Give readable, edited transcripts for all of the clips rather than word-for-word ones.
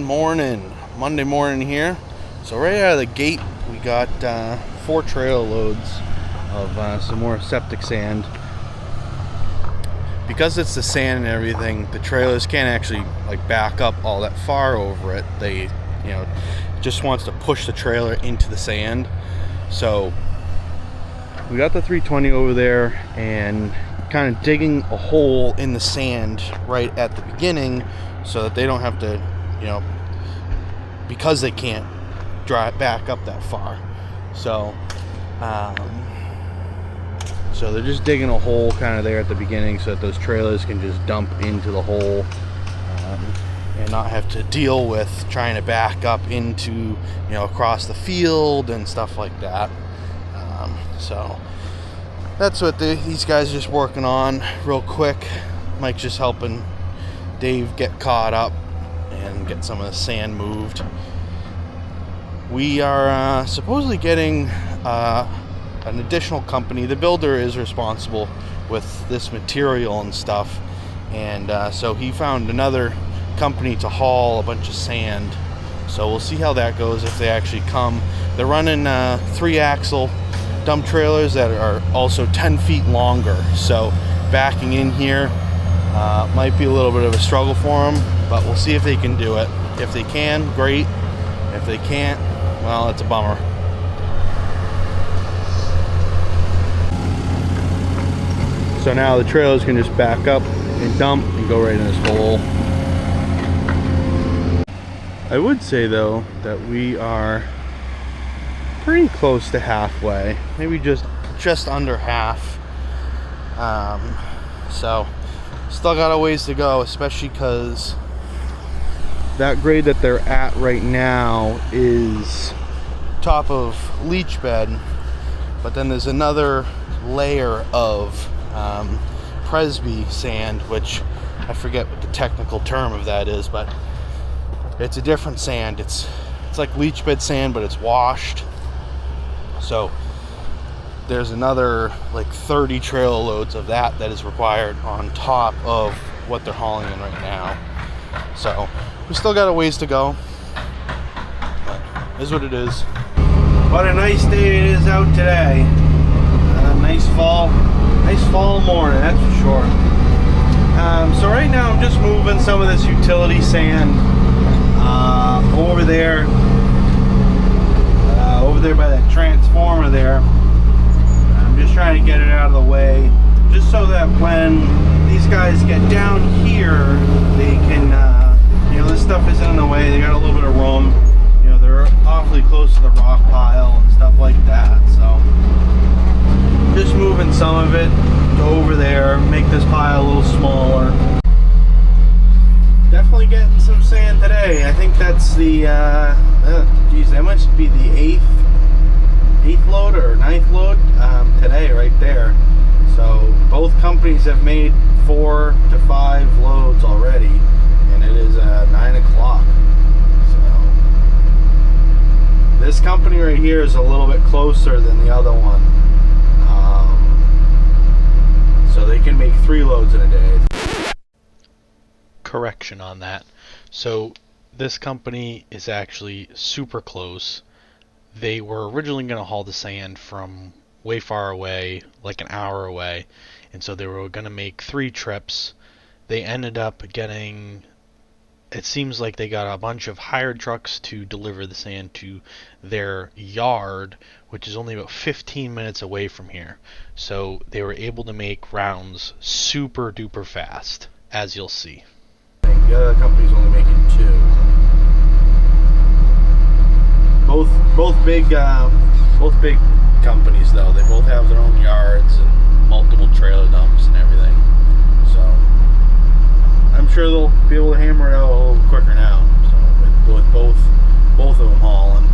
morning, Monday morning here. So right out of the gate we got 4 trailer loads of some more septic sand. Because it's the sand and everything, the trailers can't actually back up all that far over it. They just wants to push the trailer into the sand. So we got the 320 over there and kind of digging a hole in the sand right at the beginning so that they don't have to, because they can't drive back up that far. So they're just digging a hole kind of there at the beginning so that those trailers can just dump into the hole and not have to deal with trying to back up into, across the field and stuff like that. So that's what these guys are just working on real quick. Mike's just helping Dave get caught up and get some of the sand moved. We are supposedly getting an additional company. The builder is responsible with this material and stuff, and so he found another company to haul a bunch of sand. So we'll see how that goes if they actually come. They're running 3-axle dump trailers that are also 10 feet longer, so backing in here might be a little bit of a struggle for them, but we'll see if they can do it. If they can, great. If they can't, well, it's a bummer. So now the trailers can just back up and dump and go right in this hole. I would say though that we are pretty close to halfway, maybe just under half. So still got a ways to go, especially because that grade that they're at right now is top of leach bed, but then there's another layer of Presby sand, which I forget what the technical term of that is, but it's a different sand. It's like leach bed sand, but it's washed. So there's another 30 trailer loads of that is required on top of what they're hauling in right now. So we still got a ways to go, but it is what it is. What a nice day it is out today. Nice fall morning, that's for sure. So right now I'm just moving some of this utility sand over there by that transformer there. I'm just trying to get it out of the way, just so that when these guys get down here, they can, this stuff isn't in the way. They got a little bit of room. They're awfully close to the rock pile and stuff like that. So just moving some of it to over there, make this pile a little smaller. Definitely getting some sand today. I think that's the, that must be the 8th load or 9th load today right there. So both companies have made 4 to 5 loads already, and it is 9 o'clock. So this company right here is a little bit closer than the other one. So they can make 3 loads in a day. Correction on that. So this company is actually super close. They were originally going to haul the sand from way far away, like an hour away, and so they were going to make 3 trips. They ended up getting, it seems like they got a bunch of hired trucks to deliver the sand to their yard, which is only about 15 minutes away from here. So they were able to make rounds super duper fast, as you'll see. The other company's only making 2. Both big companies though. They both have their own yards and multiple trailer dumps and everything. So I'm sure they'll be able to hammer it out a little quicker now. So with both of them hauling.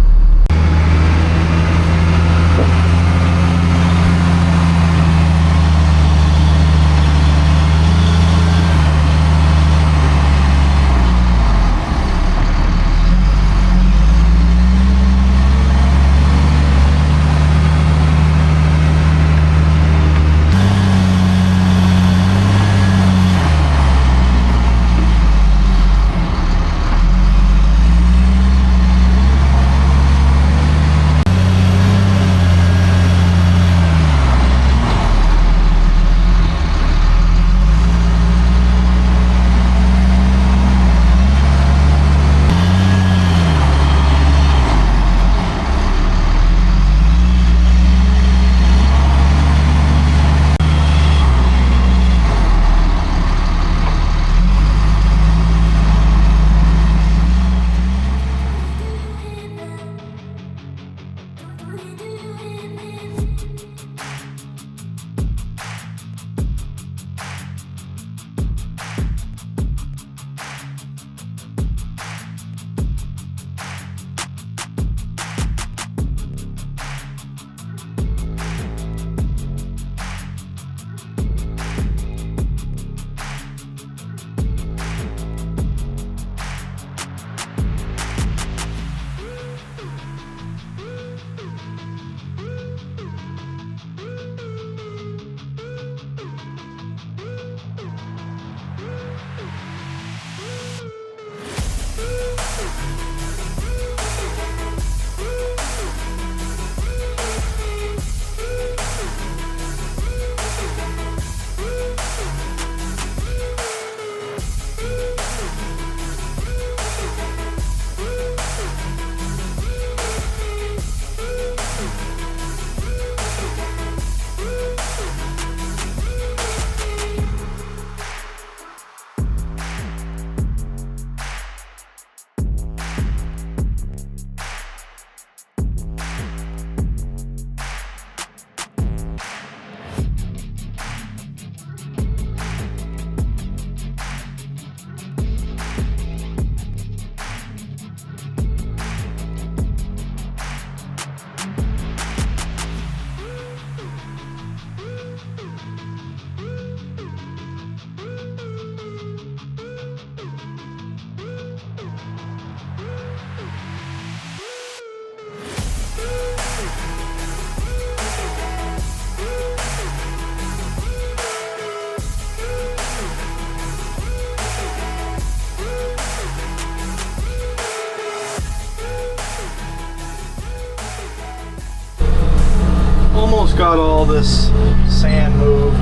got all this sand moved,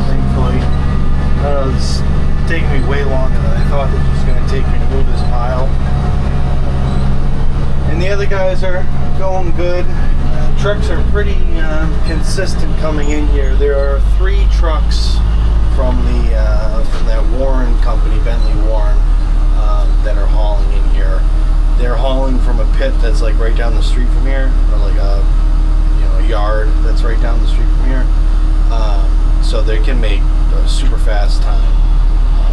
thankfully. I don't know, it's taking me way longer than I thought it was going to take me to move this pile. And the other guys are going good. Trucks are pretty consistent coming in here. There are 3 trucks from that Warren company, Bentley Warren, that are hauling in here. They're hauling from a pit that's like right down the street from here, or like a yard that's right down the street from here. So they can make a super fast time.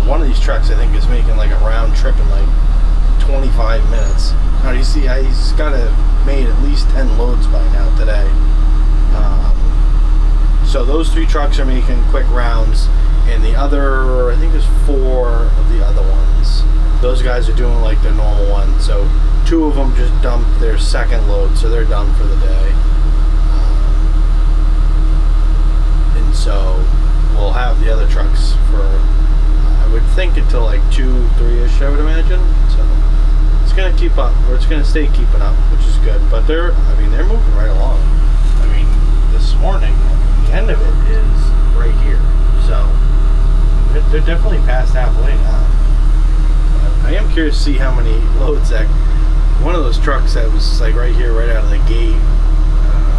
One of these trucks I think is making like a round trip in like 25 minutes. Now you see he's got to have made at least 10 loads by now today. So those 3 trucks are making quick rounds, and the other, I think there's 4 of the other ones. Those guys are doing like their normal one. So 2 of them just dumped their second load, so they're done for the day. And so we'll have the other trucks for, I would think, until like 2-3ish, I would imagine. So it's gonna keep up, or it's gonna stay keeping up, which is good. But they're moving right along. I mean, this morning, the end of it is right here. So they're definitely past halfway now. But I am curious to see how many loads that one of those trucks that was like right here, right out of the gate.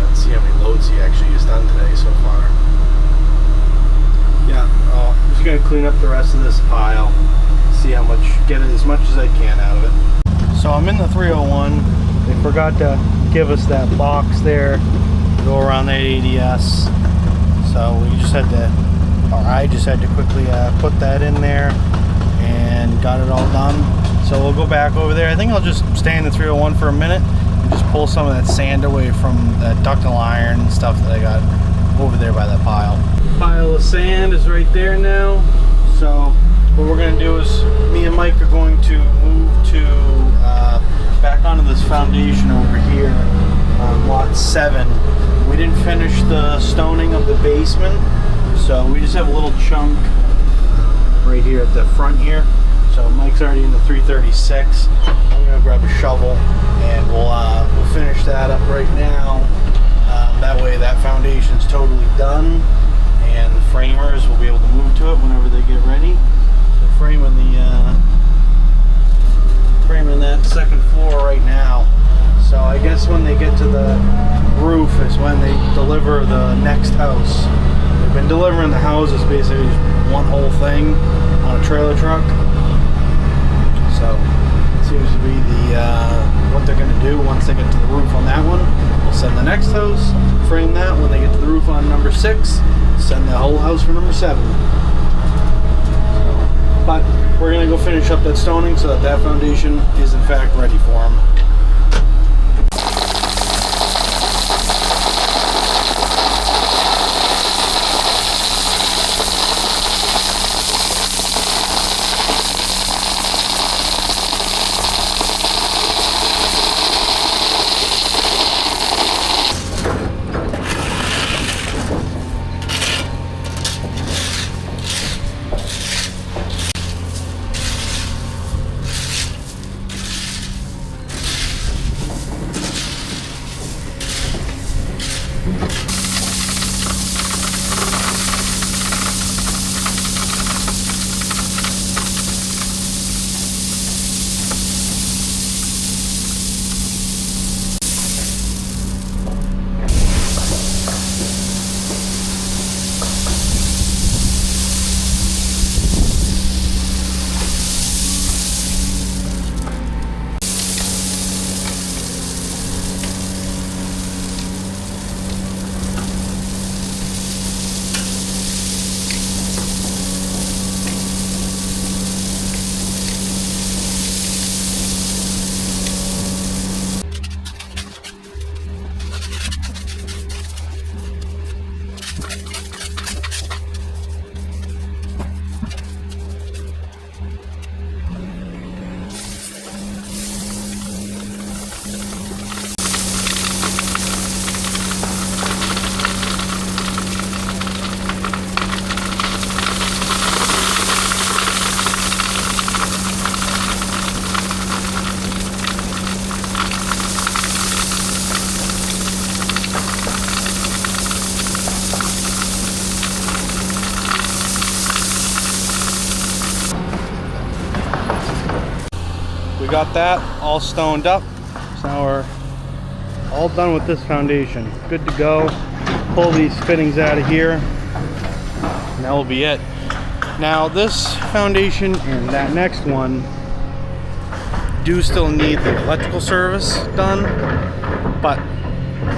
Let's see how many loads he actually has done today so far. Yeah, I'm just gonna clean up the rest of this pile, see how much, get as much as I can out of it. So I'm in the 301. They forgot to give us that box there to go around that ADS. So we just had to, or I just had to quickly put that in there and got it all done. So we'll go back over there. I think I'll just stay in the 301 for a minute and just pull some of that sand away from that ductile iron and stuff that I got over there by that pile. Pile of sand is right there now. So what we're gonna do is me and Mike are going to move to back onto this foundation over here on lot 7. We didn't finish the stoning of the basement, so we just have a little chunk right here at the front here. So Mike's already in the 336. I'm gonna grab a shovel and we'll finish that up right now. That way that foundation's totally done, and the framers will be able to move to it whenever they get ready. So framing that second floor right now. So I guess when they get to the roof is when they deliver the next house. They've been delivering the houses basically just one whole thing on a trailer truck. So it seems to be what they're going to do once they get to the roof on that one. We'll send the next house, frame that. When they get to the roof on number 6, send the whole house for number 7. But we're going to go finish up that stoning so that that foundation is in fact ready for them. we got that all stoned up. So now we're all done with this foundation. Good to go. Pull these fittings out of here, and that will be it. Now this foundation and that next one do still need the electrical service done, but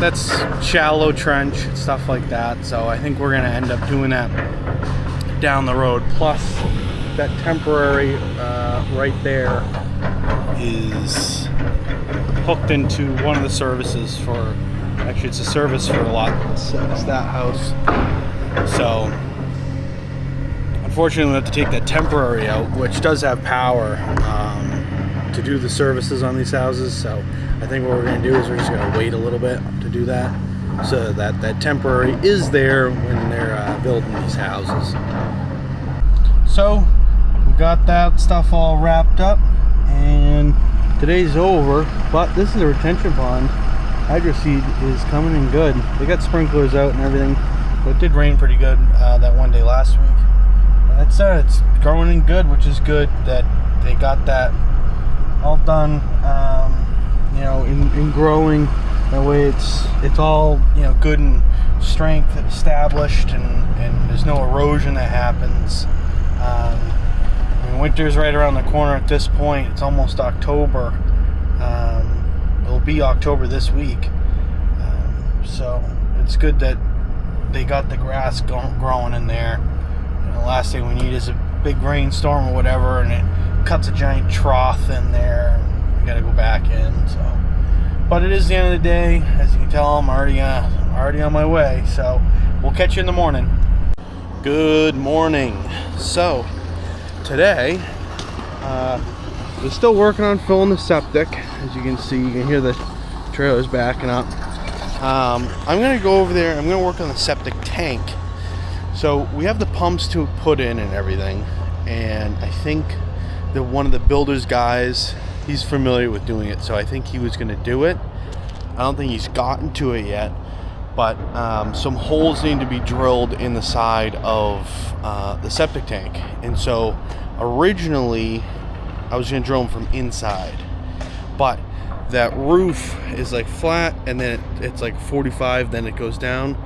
that's shallow trench, stuff like that. So I think we're gonna end up doing that down the road. Plus that temporary right there is hooked into one of the services for, actually it's a service for a lot, it's that house. So unfortunately we have to take that temporary out, which does have power to do the services on these houses. So I think what we're going to do is we're just going to wait a little bit to do that, so that that temporary is there when they're building these houses. So we got that stuff all wrapped up, and today's over. But this is a retention pond. Hydro seed is coming in good. They got sprinklers out and everything, but it did rain pretty good that one day last week. And that's it's growing in good, which is good that they got that all done, you know, in growing. That way it's all, you know, good and strength established, and there's no erosion that happens. I mean, winter's right around the corner at this point. It's almost October. It'll be October this week. So it's good that they got the grass growing in there. You know, the last thing we need is a big rainstorm or whatever, and it cuts a giant trough in there, and we got to go back in. So, but it is the end of the day. As you can tell, I'm already on my way. So we'll catch you in the morning. Good morning. So today we're still working on filling the septic. As you can see, you can hear the trailers backing up. I'm gonna go over there. I'm gonna work on the septic tank. So we have the pumps to put in and everything, and I think that one of the builder's guys, he's familiar with doing it, so I think he was gonna do it. I don't think he's gotten to it yet, but some holes need to be drilled in the side of the septic tank. And so originally I was gonna drill them from inside, but that roof is like flat, and then it's like 45, then it goes down.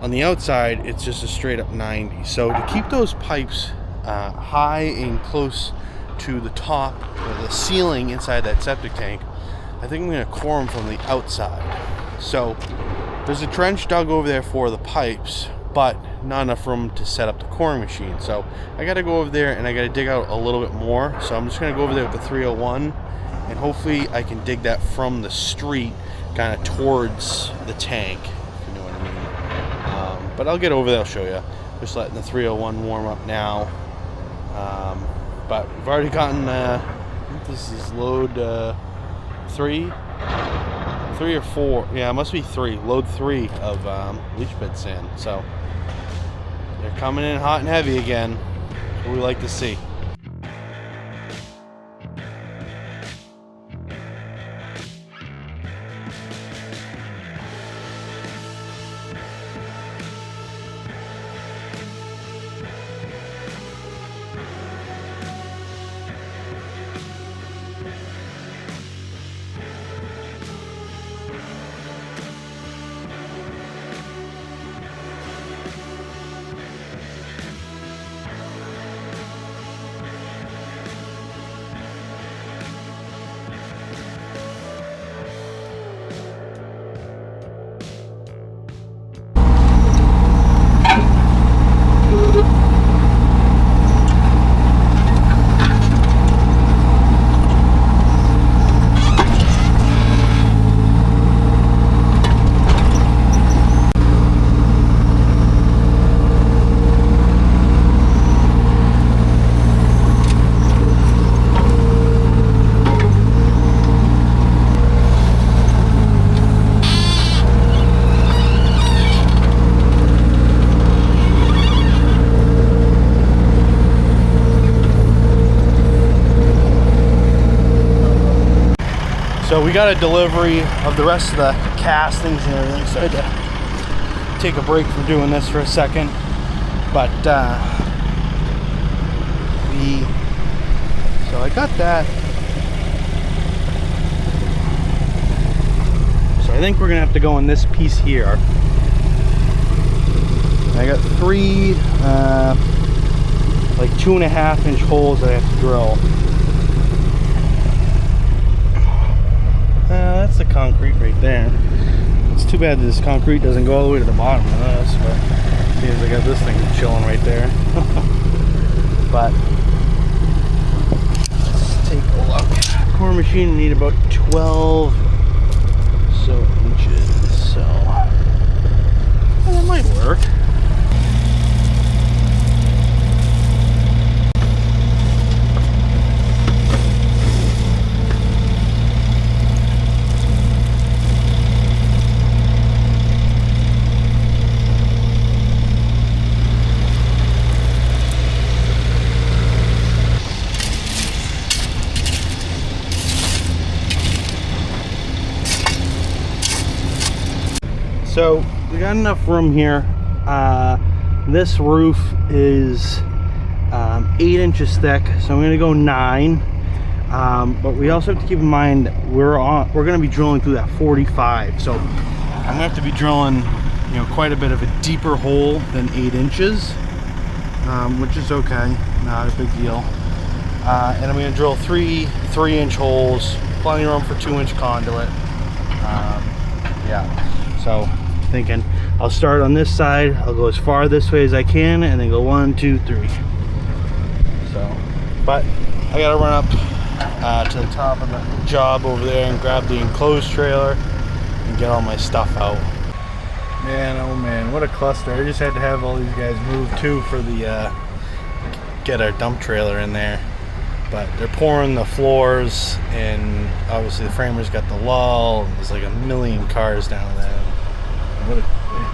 On the outside, it's just a straight up 90. So to keep those pipes high and close to the top or the ceiling inside that septic tank, I think I'm going to core them from the outside. So there's a trench dug over there for the pipes, but not enough room to set up the coring machine. So I got to go over there and I got to dig out a little bit more. So I'm just going to go over there with the 301, and hopefully I can dig that from the street kind of towards the tank, if you know what I mean. But I'll get over there, I'll show you. Just letting the 301 warm up now. But we've already gotten, I think this is load 3 or 4. Yeah, it must be 3. Load 3 of leach bed sand. So they're coming in hot and heavy again. What we like to see. So we got a delivery of the rest of the castings and everything, so I had to take a break from doing this for a second. But so I got that I think we're gonna have to go in this piece here. I got 3 like 2.5-inch holes that I have to drill. That's the concrete right there. It's too bad this concrete doesn't go all the way to the bottom of this, but seems I got this thing chilling right there. But let's take a look. Core machine will need about 12 inches, so well, that might work. So we got enough room here. This roof is 8 inches thick, so I'm gonna go 9. But we also have to keep in mind we're gonna be drilling through that 45. So I'm gonna have to be drilling, you know, quite a bit of a deeper hole than 8 inches, which is okay, not a big deal. And I'm gonna drill 3 3-inch holes, plenty of room for 2-inch conduit. Yeah, so thinking I'll start on this side, I'll go as far this way as I can, and then go 1, 2, 3. So, but I gotta run up to the top of the job over there and grab the enclosed trailer and get all my stuff out. Man, oh man, what a cluster. I just had to have all these guys move too for the get our dump trailer in there. But they're pouring the floors, and obviously the framer's got the lull, and there's like a million cars down there.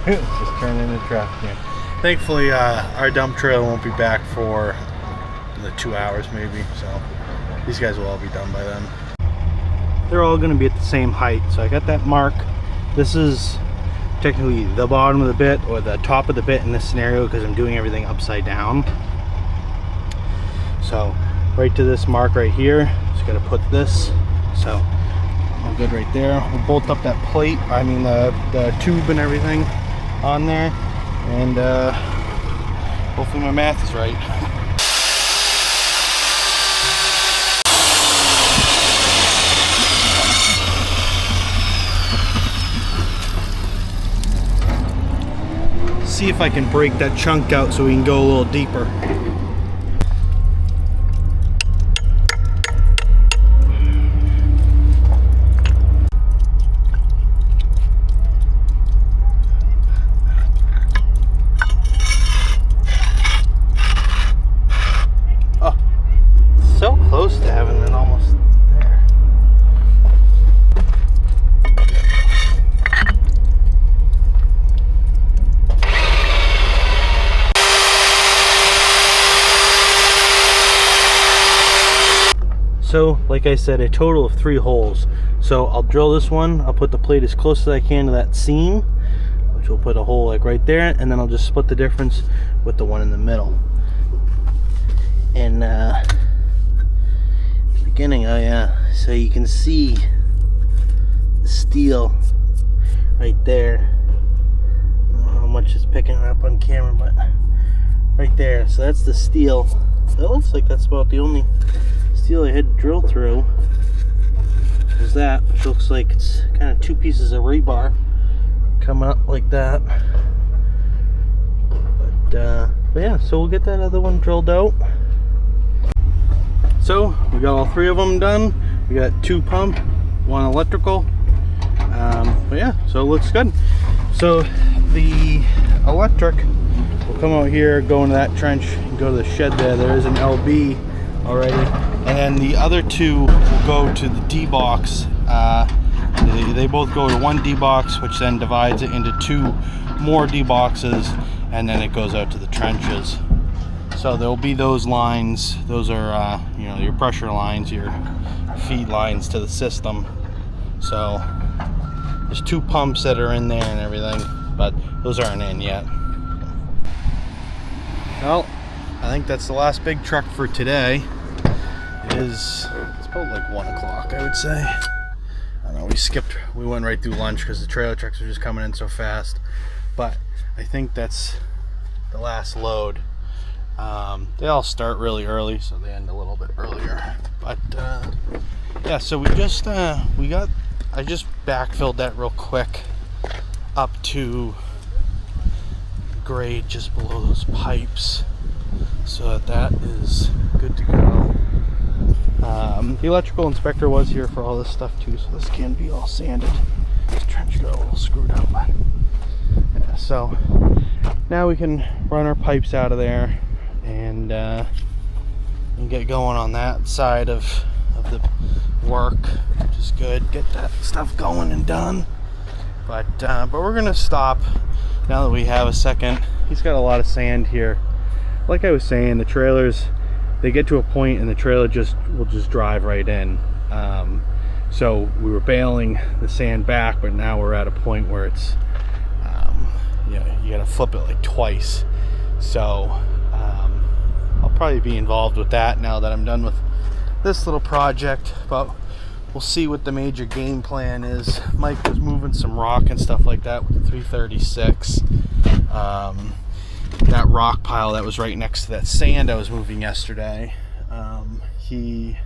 It's just turning into traffic here. Thankfully, our dump trailer won't be back for the 2 hours maybe, so these guys will all be done by then. They're all going to be at the same height, so I got that mark. This is technically the bottom of the bit or the top of the bit in this scenario because I'm doing everything upside down. So right to this mark right here, just got to put this. So all good right there. We'll bolt up that plate, I mean the tube and everything on there, and hopefully my math is right. See if I can break that chunk out so we can go a little deeper. So close to having it almost there. So, like I said, a total of 3 holes. So I'll drill this one, I'll put the plate as close as I can to that seam, which will put a hole like right there, and then I'll just split the difference with the one in the middle. And beginning, so you can see the steel right there. I don't know how much it's picking up on camera, but right there. So that's the steel. It looks like that's about the only steel I had to drill through. Is that, which looks like it's kind of 2 pieces of rebar coming up like that. But yeah, so we'll get that other one drilled out. So we got all 3 of them done. We got 2 pump, 1 electrical. But yeah, so it looks good. So the electric will come out here, go into that trench, and go to the shed there. There is an LB already. And then the other 2 will go to the D box. They both go to 1 D box, which then divides it into 2 more D boxes, and then it goes out to the trenches. So there'll be those lines. Those are you know, your pressure lines, your feed lines to the system. So there's 2 pumps that are in there and everything, but those aren't in yet. Well, I think that's the last big truck for today. It's about like 1 o'clock, I would say. don't know, we went right through lunch because the trailer trucks were just coming in so fast. But I think that's the last load. They all start really early, so they end a little bit earlier. But yeah, so I just backfilled that real quick up to grade just below those pipes, so that is good to go. The electrical inspector was here for all this stuff too, so this can be all sanded. This trench got a little screwed up, but yeah, so now we can run our pipes out of there and get going on that side of the work, which is good. Get that stuff going and done. But we're gonna stop now that we have a second. He's got a lot of sand here. Like I was saying, the trailers, they get to a point and the trailer will just drive right in. So we were bailing the sand back, but now we're at a point where it's you gotta flip it like twice. So I'll probably be involved with that now that I'm done with this little project, but we'll see what the major game plan is. Mike was moving some rock and stuff like that with the 336. That rock pile that was right next to that sand I was moving yesterday, he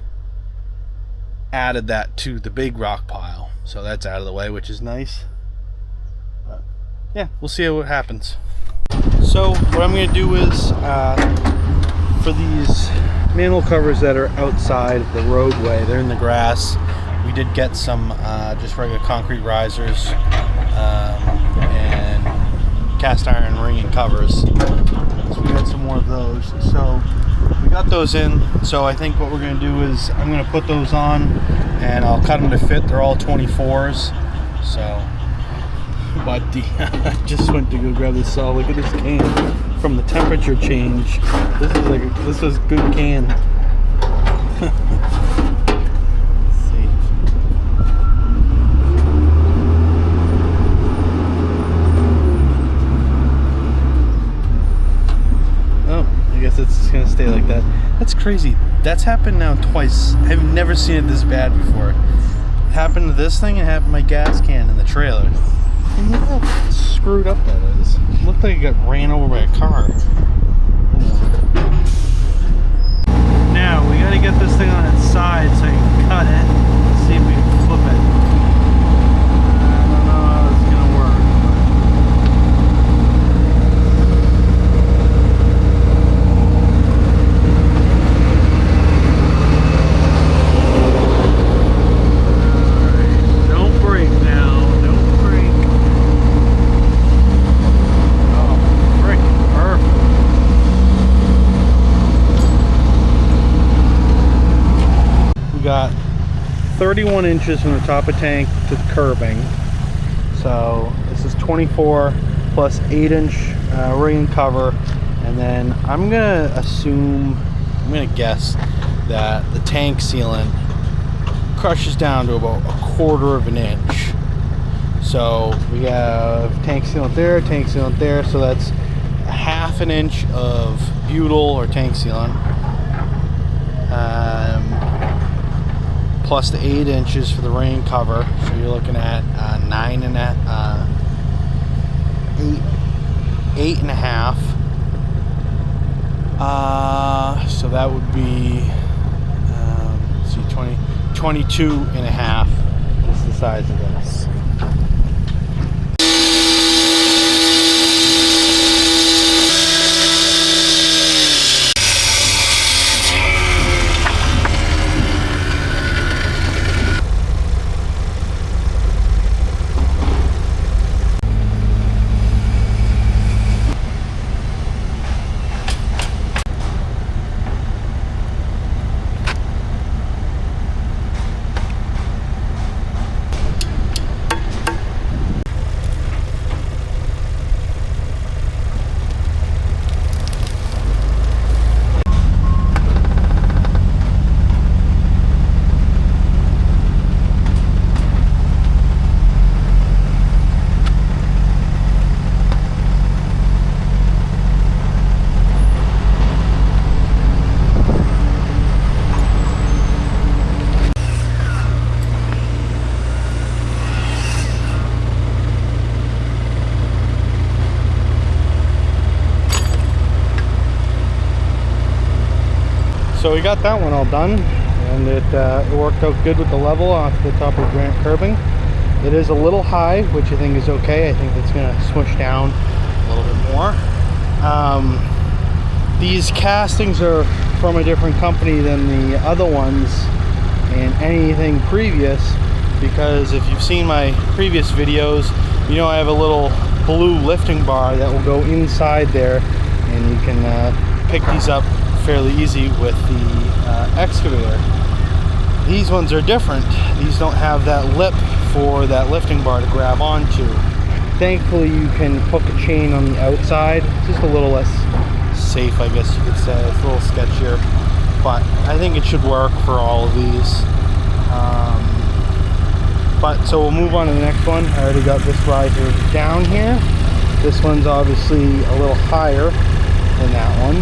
added that to the big rock pile, so that's out of the way, which is nice. But yeah, we'll see what happens. So what I'm going to do is, for these manhole covers that are outside of the roadway, they're in the grass, we did get some just regular concrete risers and cast iron ring covers. So we got some more of those. So we got those in. So I think what we're going to do is I'm going to put those on and I'll cut them to fit. They're all 24s. So, but I just went to go grab this saw. Look at this can from the temperature change. This was good can. It's gonna stay like that. That's crazy. That's happened now twice. I've never seen it this bad before. It happened to this thing and it happened to my gas can in the trailer. And look how screwed up that is. It looked like it got ran over by a car. Now we gotta get this thing on its side so I can cut it and see if we can flip it. I don't know how it's gonna work. Got 31 inches from the top of tank to the curbing. So this is 24 plus 8-inch ring cover, and then I'm gonna guess that the tank sealant crushes down to about 1/4 of an inch. So we have tank sealant there, so that's 1/2 an inch of butyl or tank sealant. Plus the 8 inches for the rain cover, so you're looking at 8.5. So that would be, let's see, 22.5 is the size of this. So we got that one all done, and it worked out good with the level off the top of granite curbing. It is a little high, which I think is okay. I think it's going to smush down a little bit more. These castings are from a different company than the other ones and anything previous, because if you've seen my previous videos, you know I have a little blue lifting bar that will go inside there, and you can pick these up fairly easy with the excavator. These ones are different. These don't have that lip for that lifting bar to grab onto. Thankfully you can hook a chain on the outside, just a little less safe, I guess you could say. It's a little sketchier, but I think it should work for all of these. So we'll move on to the next one. I already got this riser down here. This one's obviously a little higher than that one.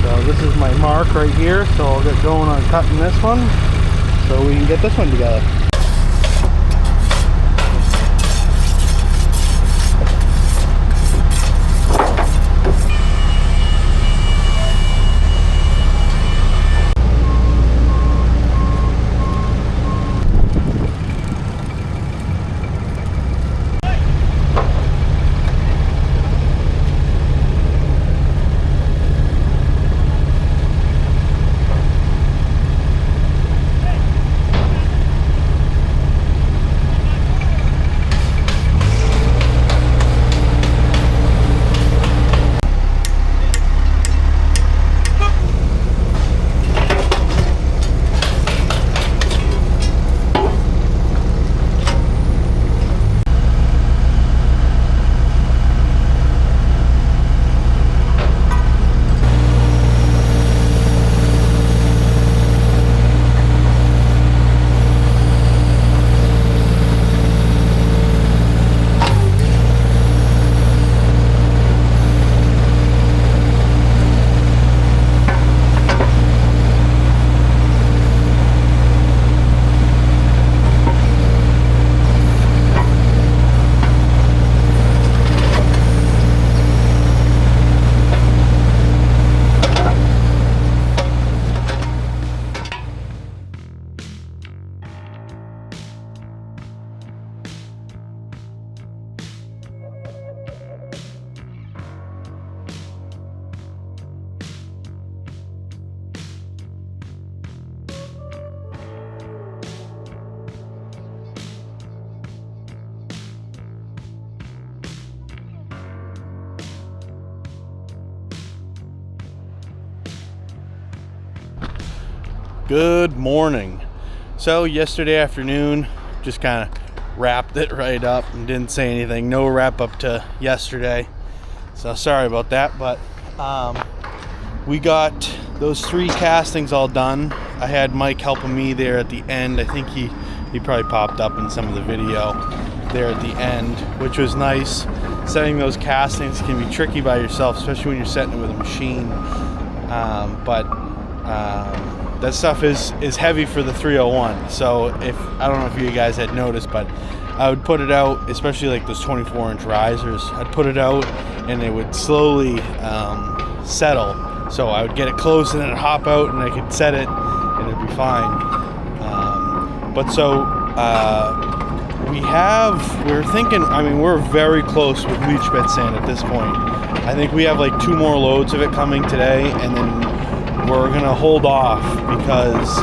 So this is my mark right here, so I'll get going on cutting this one so we can get this one together. Good morning. So yesterday afternoon, just kind of wrapped it right up and didn't say anything. No wrap up to yesterday, so sorry about that. But we got those 3 castings all done. I had Mike helping me there at the end. I think he probably popped up in some of the video there at the end, which was nice. Setting those castings can be tricky by yourself, especially when you're setting it with a machine. That stuff is heavy for the 301. So I don't know if you guys had noticed, but I would put it out, especially like those 24-inch risers. I'd put it out and it would slowly settle. So I would get it close and then it'd hop out and I could set it and it'd be fine. We're thinking, I mean, we're very close with leach bed sand at this point. I think we have like 2 more loads of it coming today, and then we're gonna hold off because,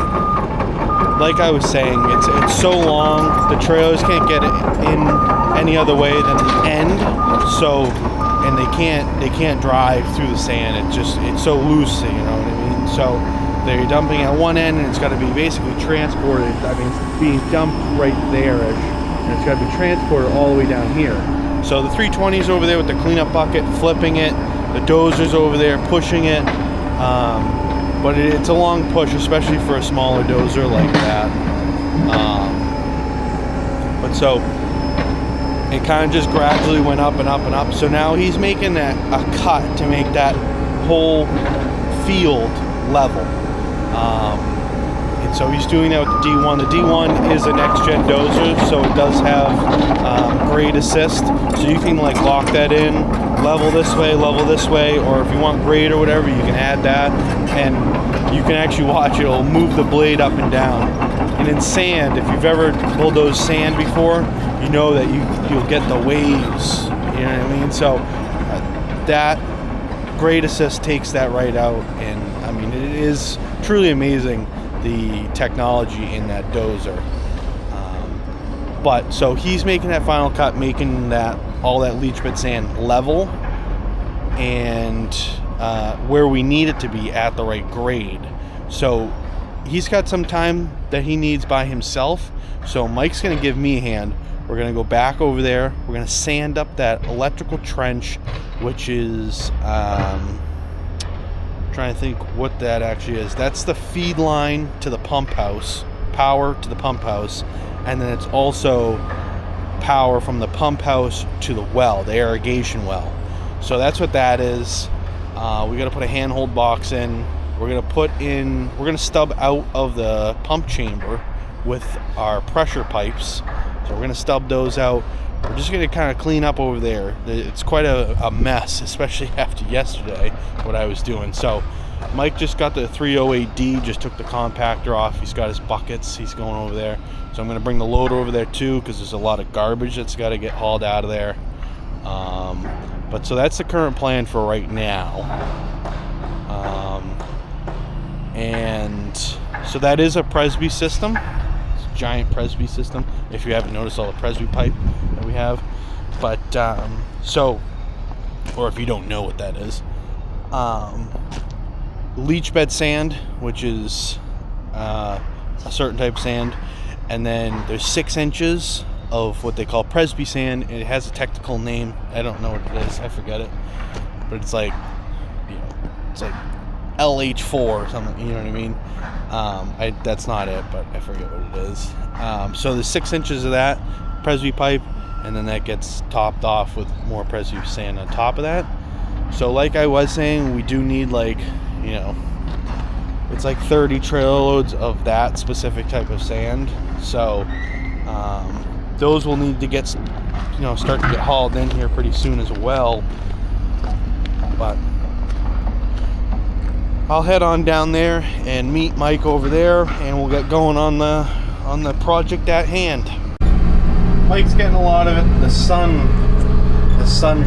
like I was saying, it's so long. The trailers can't get it in any other way than the end. So, and they can't drive through the sand. It's so loose, you know what I mean? So they're dumping at one end, and it's got to be basically transported. I mean, it's being dumped right there, and it's got to be transported all the way down here. So the 320's over there with the cleanup bucket, flipping it. The dozer's over there pushing it. But it's a long push, especially for a smaller dozer like that. But so it kind of just gradually went up and up and up. So now he's making a cut to make that whole field level. And so he's doing that with the D1. The D1 is a next-gen dozer, so it does have grade assist. So you can like lock that in level this way, or if you want grade or whatever, you can add that, and you can actually watch it'll move the blade up and down. And in sand, if you've ever bulldozed sand before, you know that you'll get the waves. You know what I mean? So that grade assist takes that right out, and I mean it is truly amazing the technology in that dozer. But so he's making that final cut, making that all that leach bed sand level and where we need it to be at the right grade. So he's got some time that he needs by himself, so Mike's gonna give me a hand. We're gonna go back over there, we're gonna sand up that electrical trench, which is trying to think what that actually is. That's the feed line to the pump house, power to the pump house, and then it's also power from the pump house to the well, the irrigation well. So that's what that is. We got to put a handhold box in. We're gonna stub out of the pump chamber with our pressure pipes. So we're gonna stub those out. We're just gonna kind of clean up over there. It's quite a mess, especially after yesterday, what I was doing. So Mike just got the 308D, just took the compactor off. He's got his buckets, he's going over there. So I'm gonna bring the loader over there too, because there's a lot of garbage that's got to get hauled out of there. But so that's the current plan for right now. And so that is a Presby system. It's a giant Presby system, if you haven't noticed all the Presby pipe that we have. But or if you don't know what that is, leach bed sand, which is a certain type of sand, and then there's 6 inches of what they call Presby sand. It has a technical name, I don't know what it is, I forget it, but it's like, you know, it's like LH4 or something, you know what I mean? That's not it, but I forget what it is. So there's 6 inches of that Presby pipe, and then that gets topped off with more Presby sand on top of that. So like I was saying, we do need, like, you know, it's like 30 trailer loads of that specific type of sand. So those will need to get, you know, start to get hauled in here pretty soon as well. But I'll head on down there and meet Mike over there, and we'll get going on the project at hand. Mike's getting a lot of it. The sun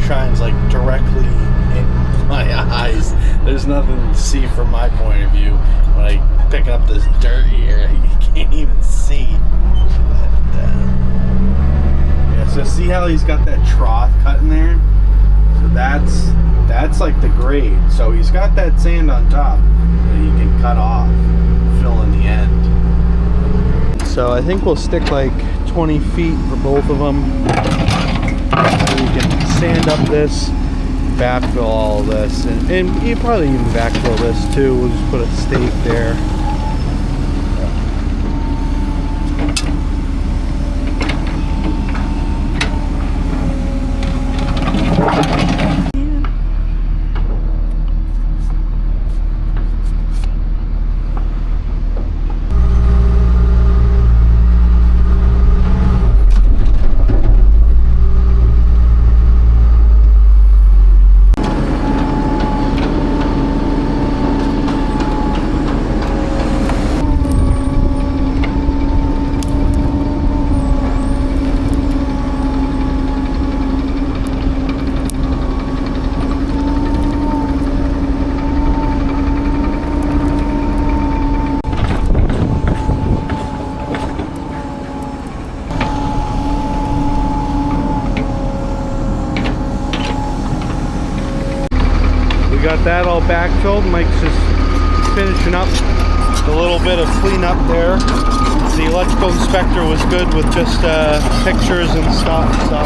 shines like directly in my eyes. There's nothing to see from my point of view. When I pick up this dirt here, you can't even see. But, yeah, so see how he's got that trough cut in there? So that's like the grade. So he's got that sand on top that he can cut off, fill in the end. So I think we'll stick like 20 feet for both of them. So we can sand up this, backfill all of this, and you probably even backfill this too. We'll just put a stake there. Got that all backfilled. Mike's just finishing up a little bit of cleanup there. The electrical inspector was good with just pictures and stuff, so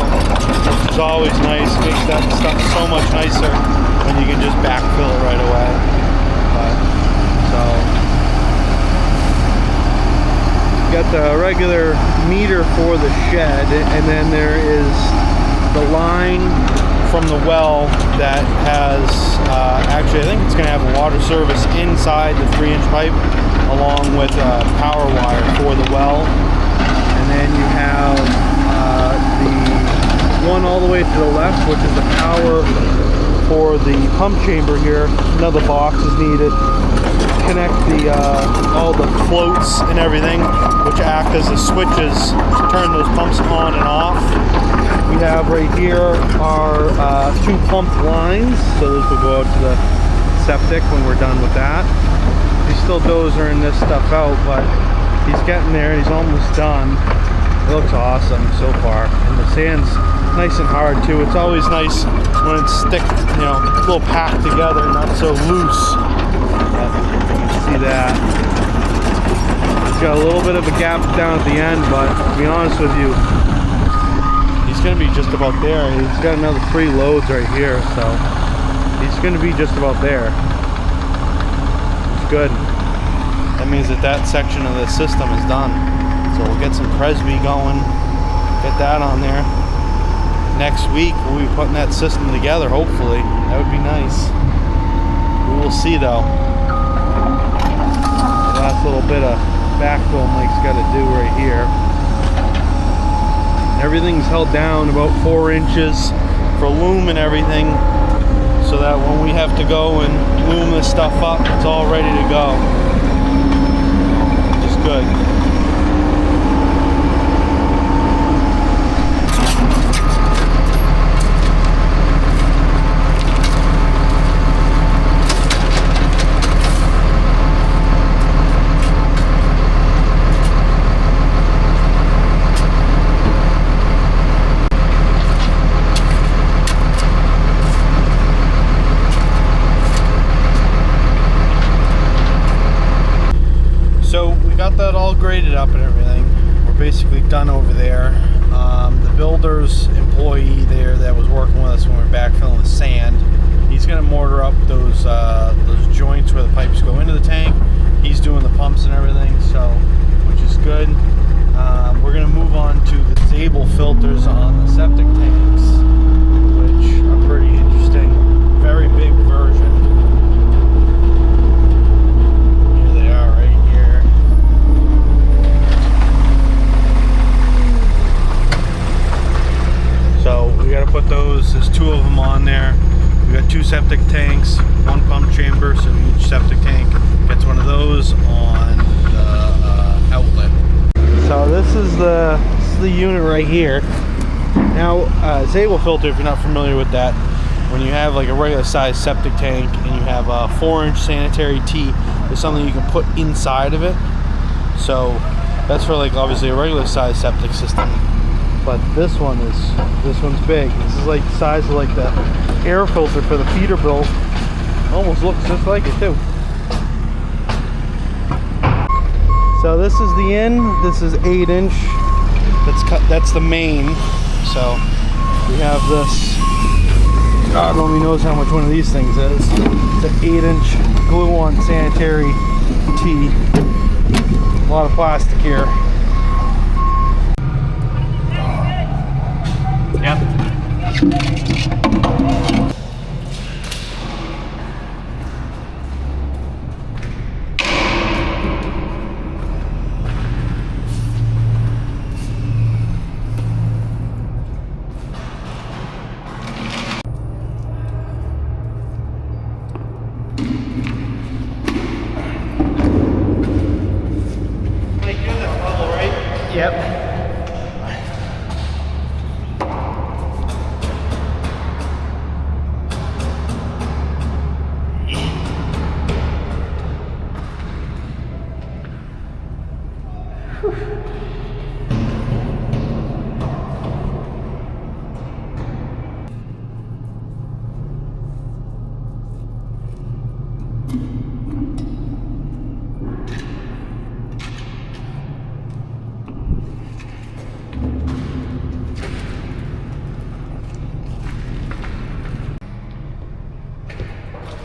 which is always nice. Makes that stuff so much nicer when you can just backfill it right away. So got the regular meter for the shed, and then there is the line from the well that has actually, I think it's going to have a water service inside the 3-inch pipe, along with power wire for the well. And then you have the one all the way to the left, which is the power for the pump chamber here. Another box is needed. Connect the all the floats and everything, which act as the switches to turn those pumps on and off. We have right here our 2 pump lines, so those will go out to the septic when we're done with that. He's still dozering this stuff out, but he's getting there. He's almost done. It looks awesome so far, and the sand's nice and hard too. It's always nice when it's thick, you know, a little packed together, not so loose. But you can see that. He's got a little bit of a gap down at the end, but to be honest with you, he's going to be just about there. He's got another 3 loads right here, so he's going to be just about there. It's good. That means that that section of the system is done. So we'll get some Presby going, get that on there. Next week we'll be putting that system together, hopefully. That would be nice. We will see though. The last little bit of backfill Mike's got to do right here. Everything's held down about 4 inches for loom and everything, so that when we have to go and loom this stuff up, it's all ready to go. Which is good. That all graded up and everything. We're basically done over there. The builder's employee there that was working with us when we were backfilling the sand, he's going to mortar up those joints where the pipes go into the tank. He's doing the pumps and everything, so which is good. We're going to move on to the Zabel filters on the septic tanks, which are pretty interesting. Very big version. So we got to put those, there's 2 of them on there. We got 2 septic tanks, 1 pump chamber, so each septic tank gets one of those on the outlet. So this is the unit right here. Now, Zabel filter, if you're not familiar with that, when you have like a regular size septic tank and you have a 4-inch sanitary tee, there's something you can put inside of it. So that's for like obviously a regular size septic system. But this one's big. This is like the size of like the air filter for the Peterbilt. Almost looks just like it too. So this is the end. This is 8-inch. That's the main. So we have this. God only knows how much one of these things is. It's an 8-inch glue-on sanitary tee. A lot of plastic here. Yep.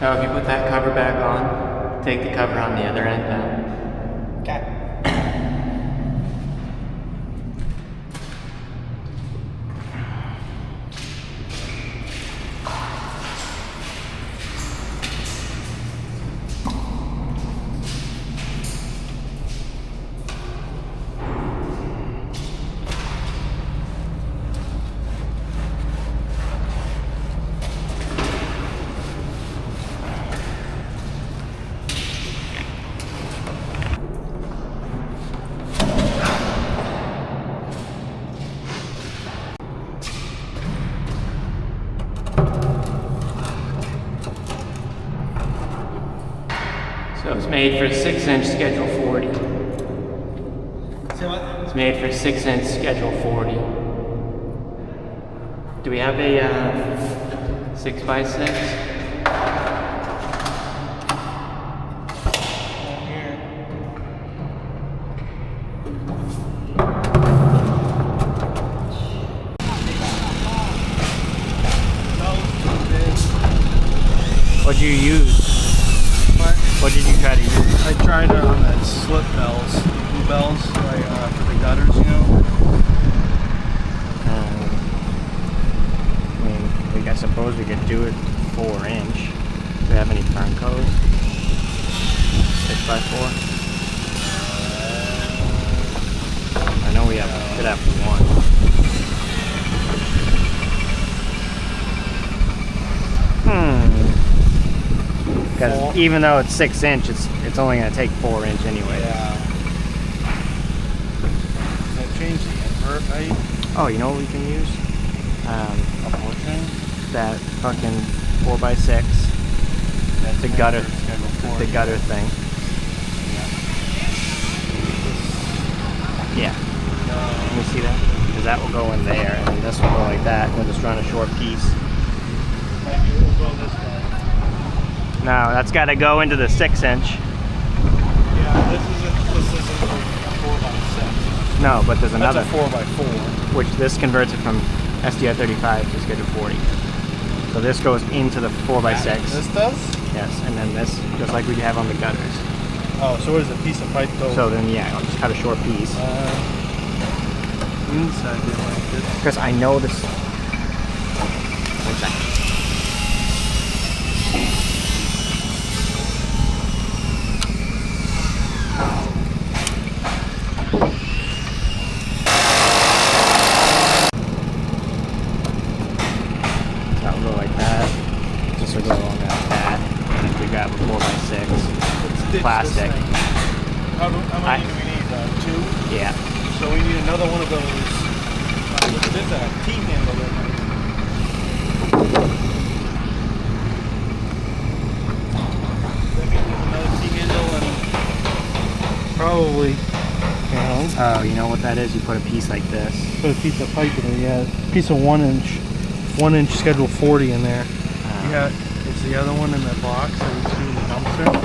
Now if you put that cover back on, take the cover on the other end down. Okay. So it's made for 6-inch schedule 40. Say what? It's made for 6-inch schedule 40. Do we have a 6x6? What'd you use? What did you try to use? I tried it on the slip bells, blue bells, like for the gutters, you know. I suppose we could do it 4-inch. Do we have any Ferncos? 6x4? I know we could have one. Because even though it's 6-inch, it's only going to take 4-inch anyway. Yeah. Does that change the invert height? Oh, you know what we can use? A portion? That fucking 4x6. That's the gutter. Schedule The 40. gutter thing. Yeah. Let me see that. Because that will go in there, and then this will go like that. We'll just run a short piece. Maybe we'll go this way. No, that's got to go into the 6-inch. Yeah, this isn't a 4x6. No, but there's another. That's a 4x4. Which this converts it from SDR35 to schedule 40. So this goes into the 4x6. This does? Yes, and then this, just like we have on the gutters. Oh, so what is a piece of pipe go? So then, yeah, I'll just cut a short piece. Inside they like this. Because I know this. One second. Plastic. How many do we need? 2? Yeah. So we need another one of those. There's a T-handle in there. That means there's another T-handle and probably. Oh, you know what that is? You put a piece like this. Put a piece of pipe in there, yeah. Piece of 1-inch schedule 40 in there. Yeah, is the other one in the box that we see in the dumpster?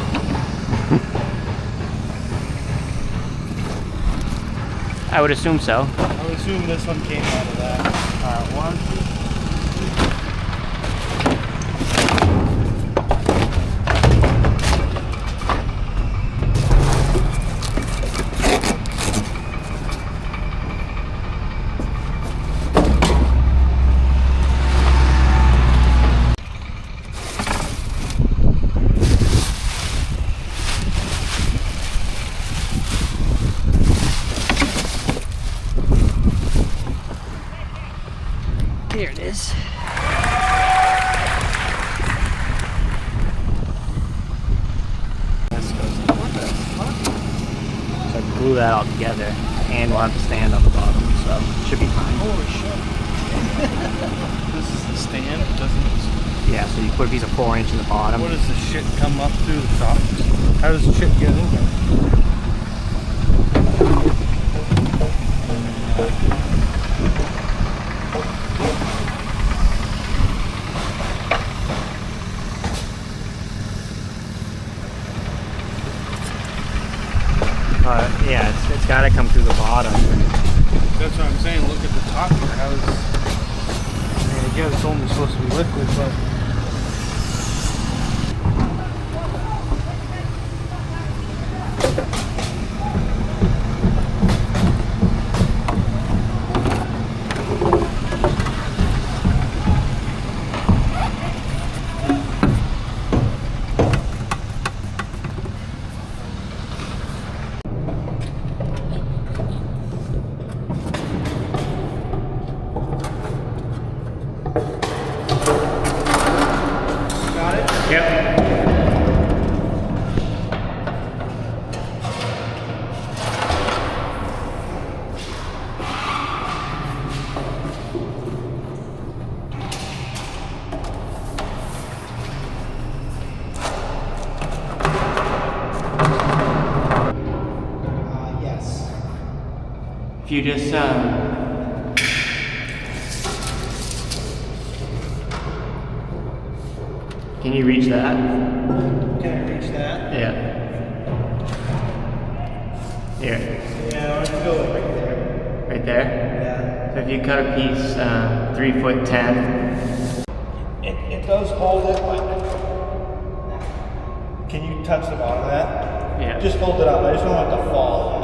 I would assume so. I would assume this one came out of that. Alright, 1, 2. Here it is. This goes. What the fuck? So I glue that all together, and we'll have to stand on the bottom, so it should be fine. Holy shit. This is the stand, doesn't it? Yeah, so you put a piece of 4-inch in the bottom. What does the shit come up through the top? How does the shit get in here? Yeah, it's got to come through the bottom. That's what I'm saying. Look at the top here. How is? I mean, again, it's only supposed to be liquid, but. If you just can you reach that? Can I reach that? Yeah. Here. Yeah, let's go right there. Right there? Yeah. So if you cut a piece 3'10". It does hold it, but can you touch the bottom of that? Yeah. Just hold it up. I just don't want it to fall.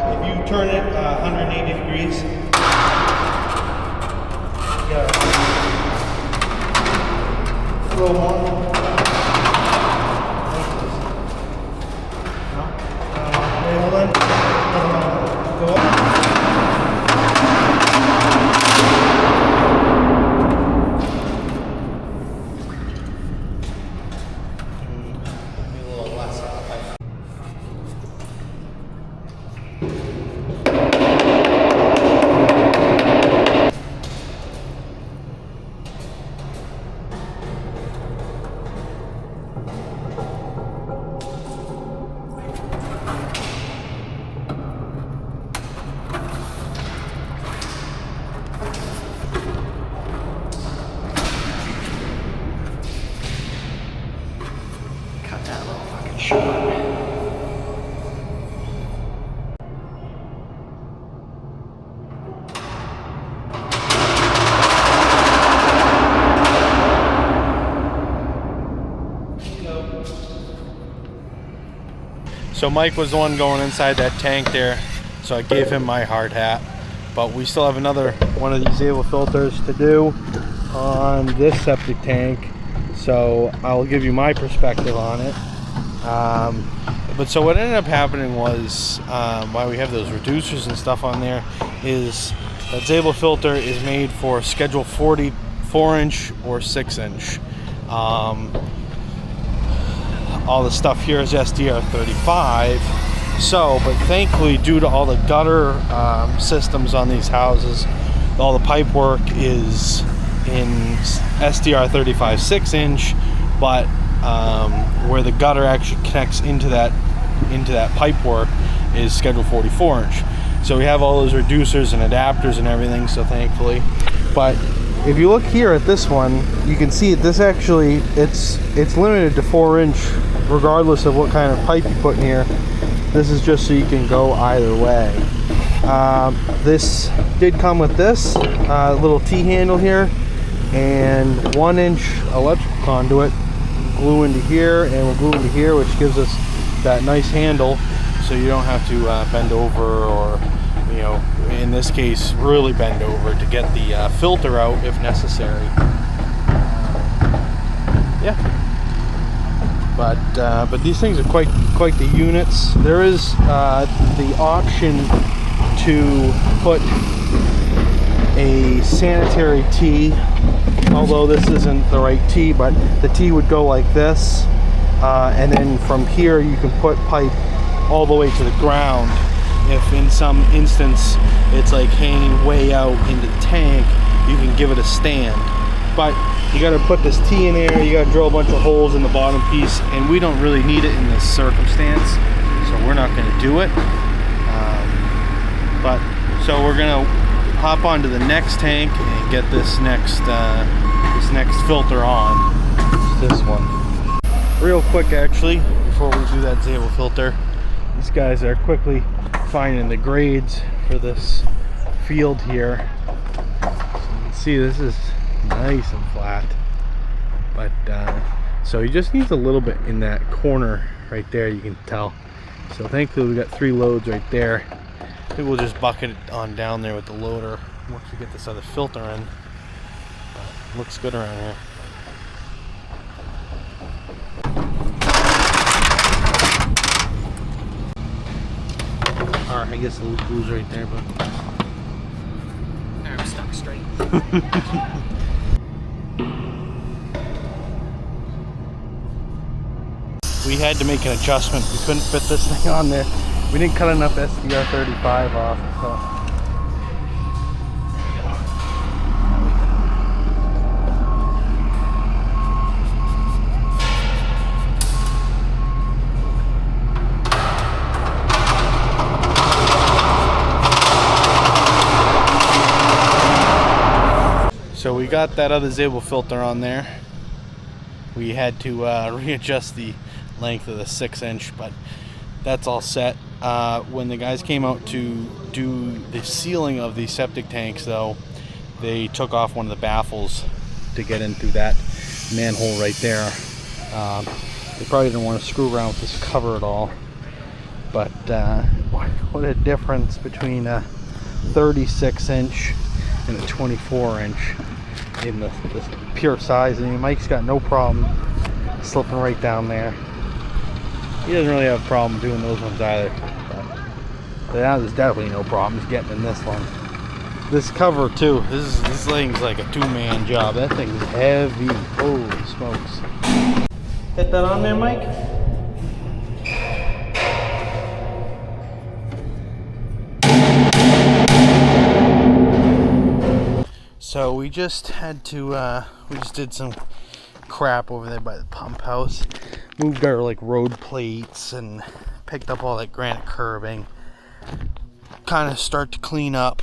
If you turn it 180 degrees, yeah. A little more. No? Wait, hold on. Go up. Maybe a little less. Cut that little fucking short. So Mike was the one going inside that tank there, so I gave him my hard hat. But we still have another one of these Able filters to do on this septic tank, so I'll give you my perspective on it. But so what ended up happening was, why we have those reducers and stuff on there, is that Able filter is made for schedule 40 4-inch or 6-inch. All the stuff here is SDR 35. So, but thankfully, due to all the gutter systems on these houses, all the pipe work is in SDR 35 6-inch, but where the gutter actually connects into that pipe work is schedule 44-inch. So we have all those reducers and adapters and everything, so thankfully. But if you look here at this one, you can see this actually, it's limited to 4-inch regardless of what kind of pipe you put in here. This is just so you can go either way. This did come with this little T-handle here and 1-inch electrical conduit. Glue into here, and we'll glue into here, which gives us that nice handle so you don't have to bend over, or, you know, in this case really bend over to get the filter out if necessary. Yeah, but these things are quite the units. There is the option to put a sanitary T, although this isn't the right T, but the T would go like this, and then from here you can put pipe all the way to the ground. If in some instance it's like hanging way out into the tank, you can give it a stand. But you got to put this T in there, you got to drill a bunch of holes in the bottom piece, and we don't really need it in this circumstance, so we're not going to do it. But so we're going to hop onto the next tank and get this next filter on. It's this one. Real quick, actually, before we do that Able filter, these guys are quickly finding the grades for this field here. So you can see this is nice and flat, but so he just needs a little bit in that corner right there, you can tell. So thankfully we got 3 loads right there. I think we'll just bucket it on down there with the loader once we get this other filter in. But looks good around here. Alright, I guess the glue's right there, but I'm stuck straight. we had to make an adjustment. We couldn't fit this thing on there. We didn't cut enough SDR 35 off, so. So we got that other Zable filter on there. We had to readjust the length of the 6-inch, but that's all set. When the guys came out to do the sealing of the septic tanks, though, they took off one of the baffles to get into that manhole right there. They probably didn't want to screw around with this cover at all, but what a difference between a 36-inch and a 24-inch in the pure size. I mean, Mike's got no problem slipping right down there. He doesn't really have a problem doing those ones either, but now there's definitely no problems getting in this one. This cover too, this thing's like a two-man job. That thing's heavy. Holy smokes. Get that on there, Mike? So we just had to, we just did some crap over there by the pump house. Moved our like road plates and picked up all that granite curbing. Kind of start to clean up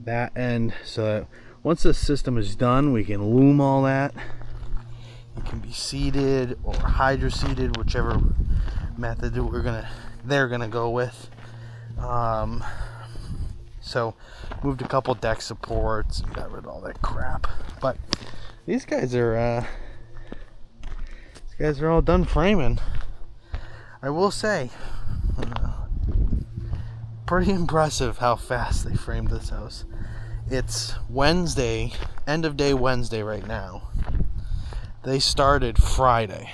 that end so that once the system is done, we can loom all that. It can be seeded or hydro seeded, whichever method they're gonna go with. So moved a couple deck supports and got rid of all that crap. But these guys are all done framing. I will say, pretty impressive how fast they framed this house. It's Wednesday, end of day Wednesday right now. They started Friday.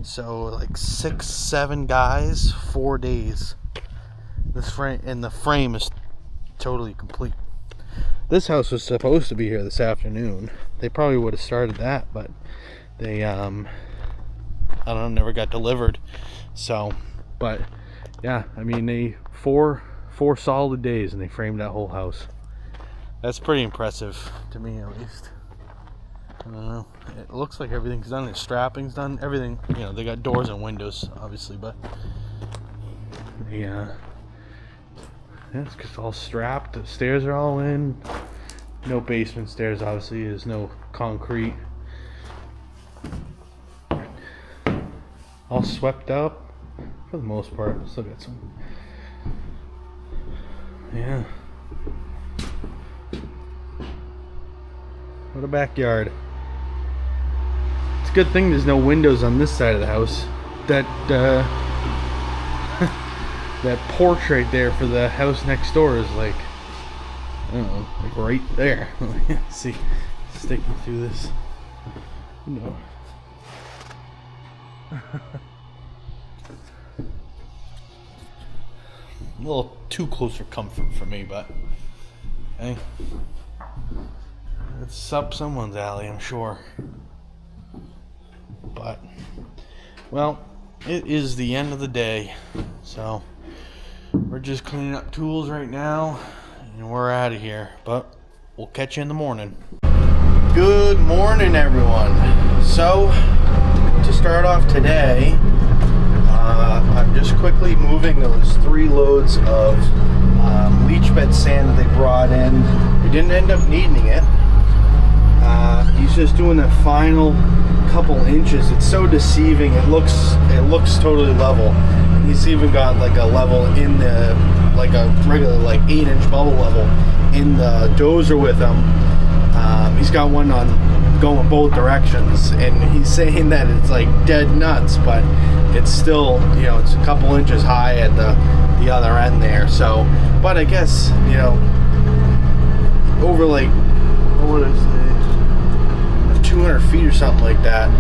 So like 6-7 guys, 4 days. This frame, and the frame is totally complete. This house was supposed to be here this afternoon. They probably would have started that, but they I don't know, never got delivered. So, but yeah, I mean, they four solid days and they framed that whole house. That's pretty impressive to me, at least. I don't know, it looks like everything's done. The strapping's done, everything, you know, they got doors and windows obviously, but yeah, it's just all strapped. The stairs are all in. No basement stairs, obviously. There's no concrete. All swept up for the most part. Still got some. Yeah. What a backyard. It's a good thing there's no windows on this side of the house. That that porch right there for the house next door is like, I don't know, like right there. See, sticking through this. No. A little too close for comfort for me, but hey, it's up someone's alley, I'm sure. But, well, it is the end of the day, so we're just cleaning up tools right now, and we're out of here. But we'll catch you in the morning. Good morning, everyone. So, to start off today, I'm just quickly moving those 3 loads of leach bed sand that they brought in. We didn't end up needing it. He's just doing the final couple inches. It's so deceiving. It looks totally level. And he's even got like a level in the, like a regular like 8-inch bubble level in the dozer with him. He's got one on going both directions, and he's saying that it's like dead nuts, but it's still, you know, it's a couple inches high at the other end there. So, but I guess, you know, over like, what is it, 200 feet or something like that,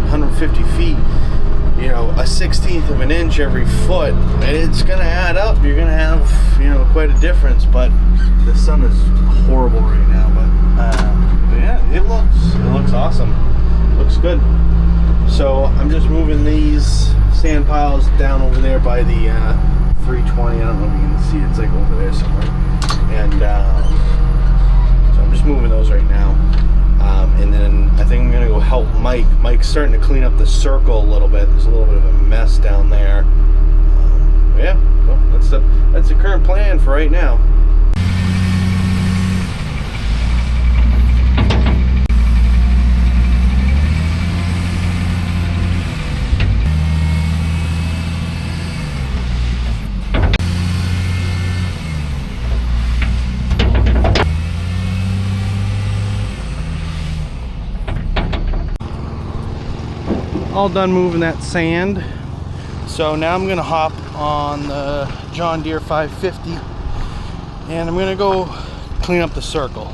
150 feet, you know, a 1/16 of an inch every foot, it's gonna add up. You're gonna have, you know, quite a difference. But the sun is horrible right now, but yeah, it looks awesome. Looks good. So I'm just moving these sand piles down over there by the 320. I don't know if you can see it. It's like over there somewhere. And so I'm just moving those right now. And then I think I'm gonna go help Mike. Mike's starting to clean up the circle a little bit. There's a little bit of a mess down there. Yeah, so that's the current plan for right now. all done moving that sand. So now I'm gonna hop on the John Deere 550 and I'm gonna go clean up the circle.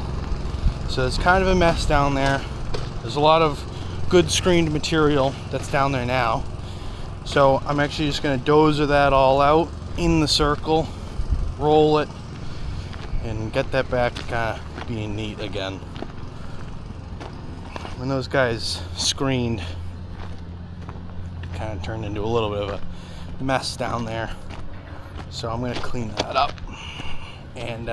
So it's kind of a mess down there. There's a lot of good screened material that's down there now. So I'm actually just gonna dozer that all out in the circle, roll it, and get that back to kind of being neat again. When those guys screened, kind of turned into a little bit of a mess down there. So I'm gonna clean that up. And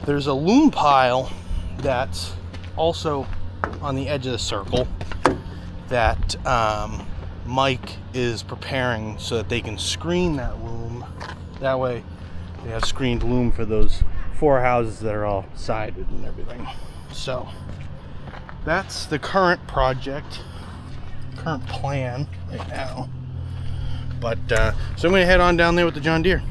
there's a loom pile that's also on the edge of the circle that Mike is preparing so that they can screen that loom. That way they have screened loom for those 4 houses that are all sided and everything. So that's the current project, current plan right now. But so I'm gonna head on down there with the John Deere.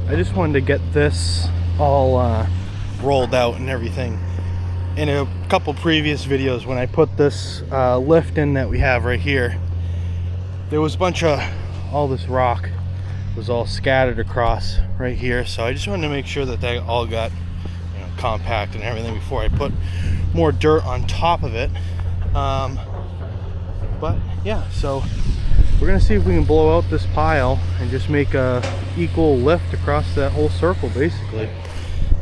I just wanted to get this all rolled out and everything. In a couple previous videos, when I put this lift in that we have right here, there was a bunch of all this rock was all scattered across right here. So I just wanted to make sure that they all got, you know, compact and everything before I put more dirt on top of it. But yeah, so we're gonna see if we can blow out this pile and just make a equal lift across that whole circle. Basically,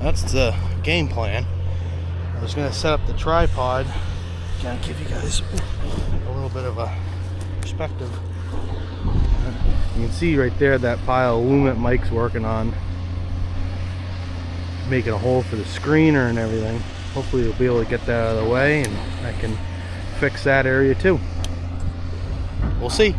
that's the game plan. I was gonna set up the tripod, kind of give you guys a little bit of a perspective. You can see right there that pile of loom that Mike's working on, making a hole for the screener and everything. Hopefully we'll be able to get that out of the way and I can fix that area too. We'll see.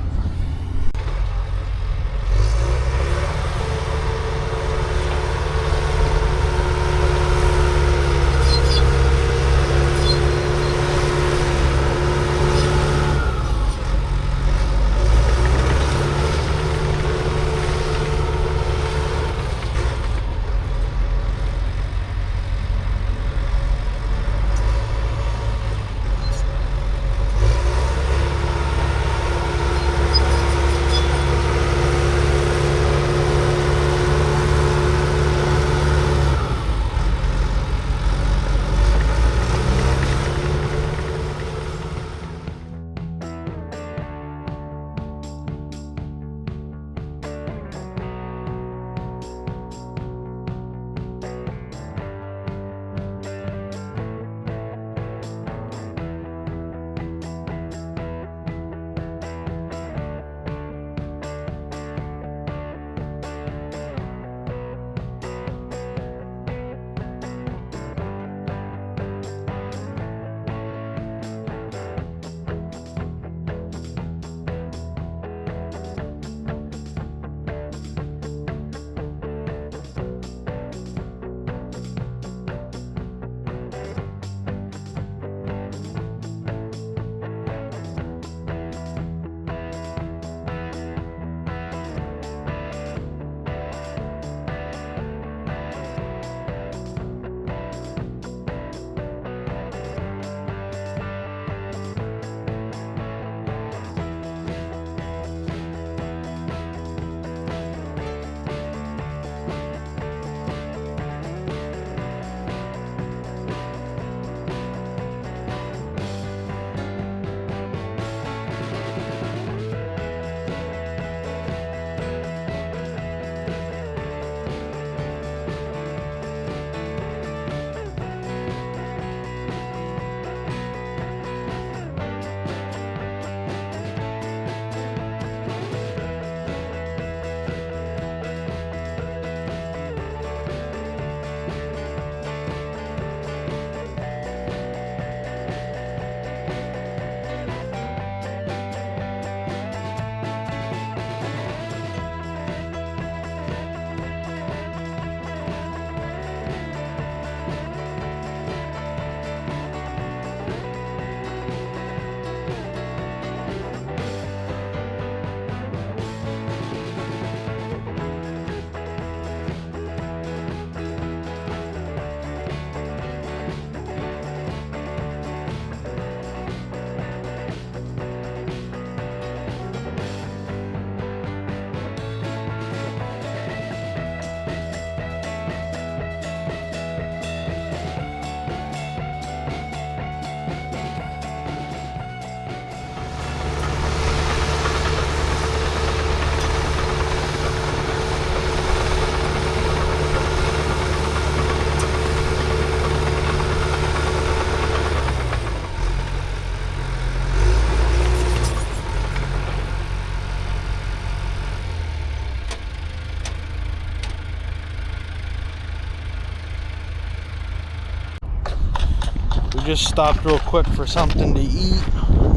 just stopped real quick for something to eat,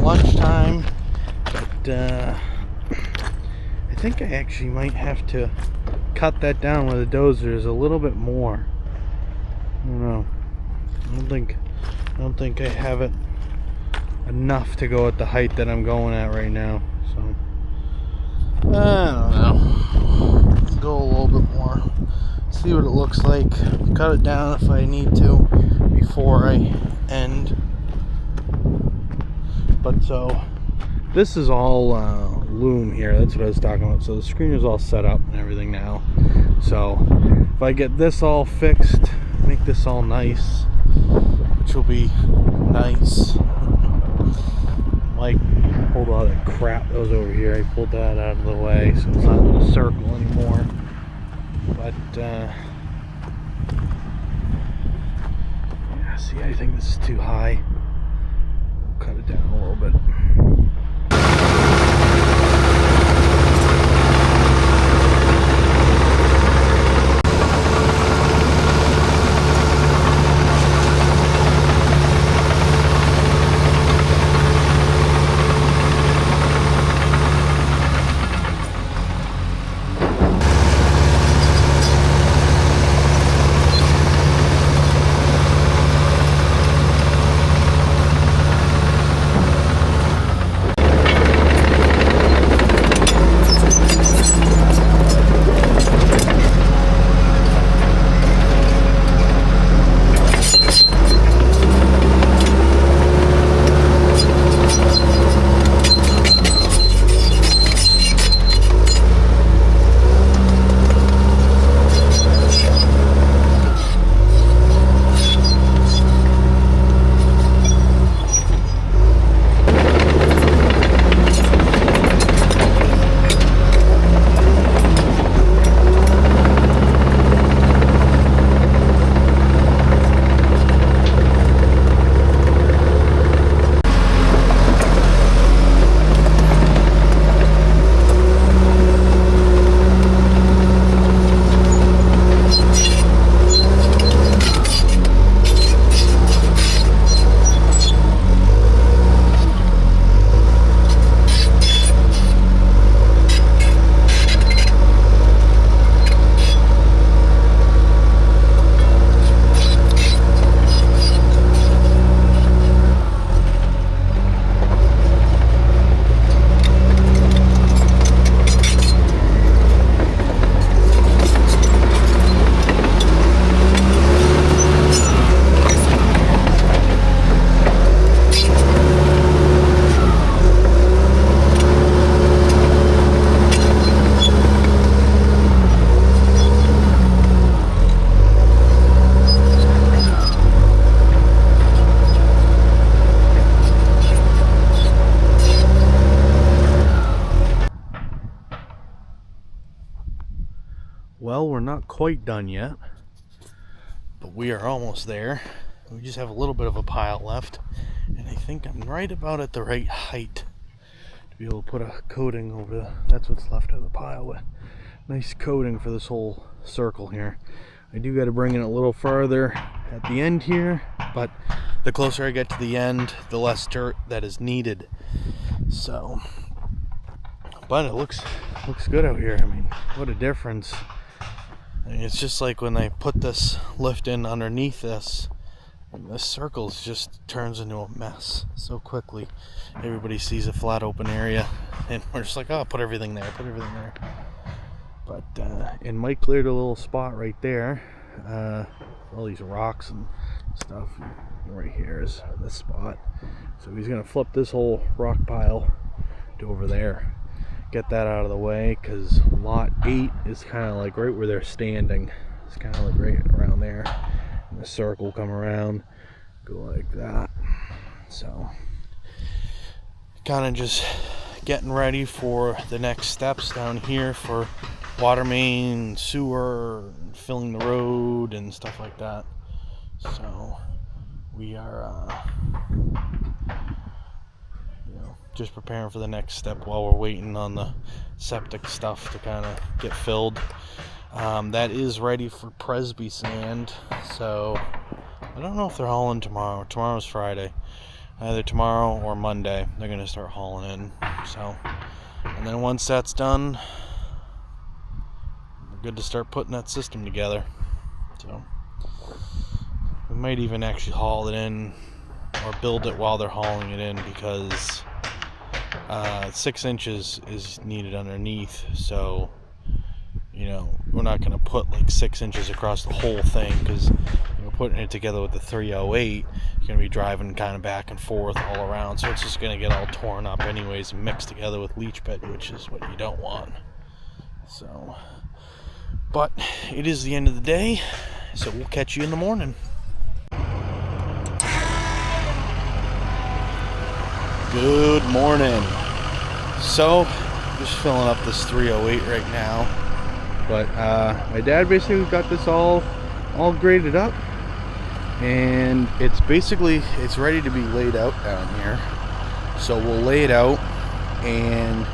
lunchtime, but I think I actually might have to cut that down with a dozer a little bit more. I don't know. I don't think I have it enough to go at the height that I'm going at right now. So I don't know. Go a little bit more. See what it looks like. Cut it down if I need to before I end. But so this is all loom here. That's what I was talking about. So the screen is all set up and everything now. So if I get this all fixed, make this all nice, which will be nice. Mike pulled all that crap that was over here. I pulled that out of the way so it's not in a circle anymore. But yeah, see, I think this is too high. We'll cut it down a little bit. Well, we're not quite done yet, but we are almost there. We just have a little bit of a pile left, and I think I'm right about at the right height to be able to put a coating over that's what's left of the pile. With nice coating for this whole circle here. I do got to bring it a little farther at the end here, but the closer I get to the end, the less dirt that is needed. So, but it looks good out here. I mean, what a difference. I mean, it's just like when I put this lift in underneath this, and this circle just turns into a mess so quickly. Everybody sees a flat open area, and we're just like, oh, put everything there, put everything there. But and Mike cleared a little spot right there, all these rocks and stuff. Right here is the spot. So he's gonna flip this whole rock pile to over there. Get that out of the way, because lot 8 is kind of like right where they're standing. It's kind of like right around there, and the circle come around, go like that. So kind of just getting ready for the next steps down here for water main, sewer, filling the road and stuff like that. So we are just preparing for the next step while we're waiting on the septic stuff to kind of get filled. That is ready for Presby sand, so I don't know if they're hauling tomorrow. Tomorrow's Friday. Either tomorrow or Monday, they're going to start hauling in. So, and then once that's done, we're good to start putting that system together. So, we might even actually haul it in or build it while they're hauling it in, because 6 inches is needed underneath. So, you know, we're not going to put like 6 inches across the whole thing, because putting it together with the 308, you're going to be driving kind of back and forth all around, so it's just going to get all torn up anyways and mixed together with leach bed, which is what you don't want. So, but it is the end of the day, so we'll catch you in the morning. Good morning. So, just filling up this 308 right now, but my dad basically got this all graded up, and it's ready to be laid out down here. So we'll lay it out, and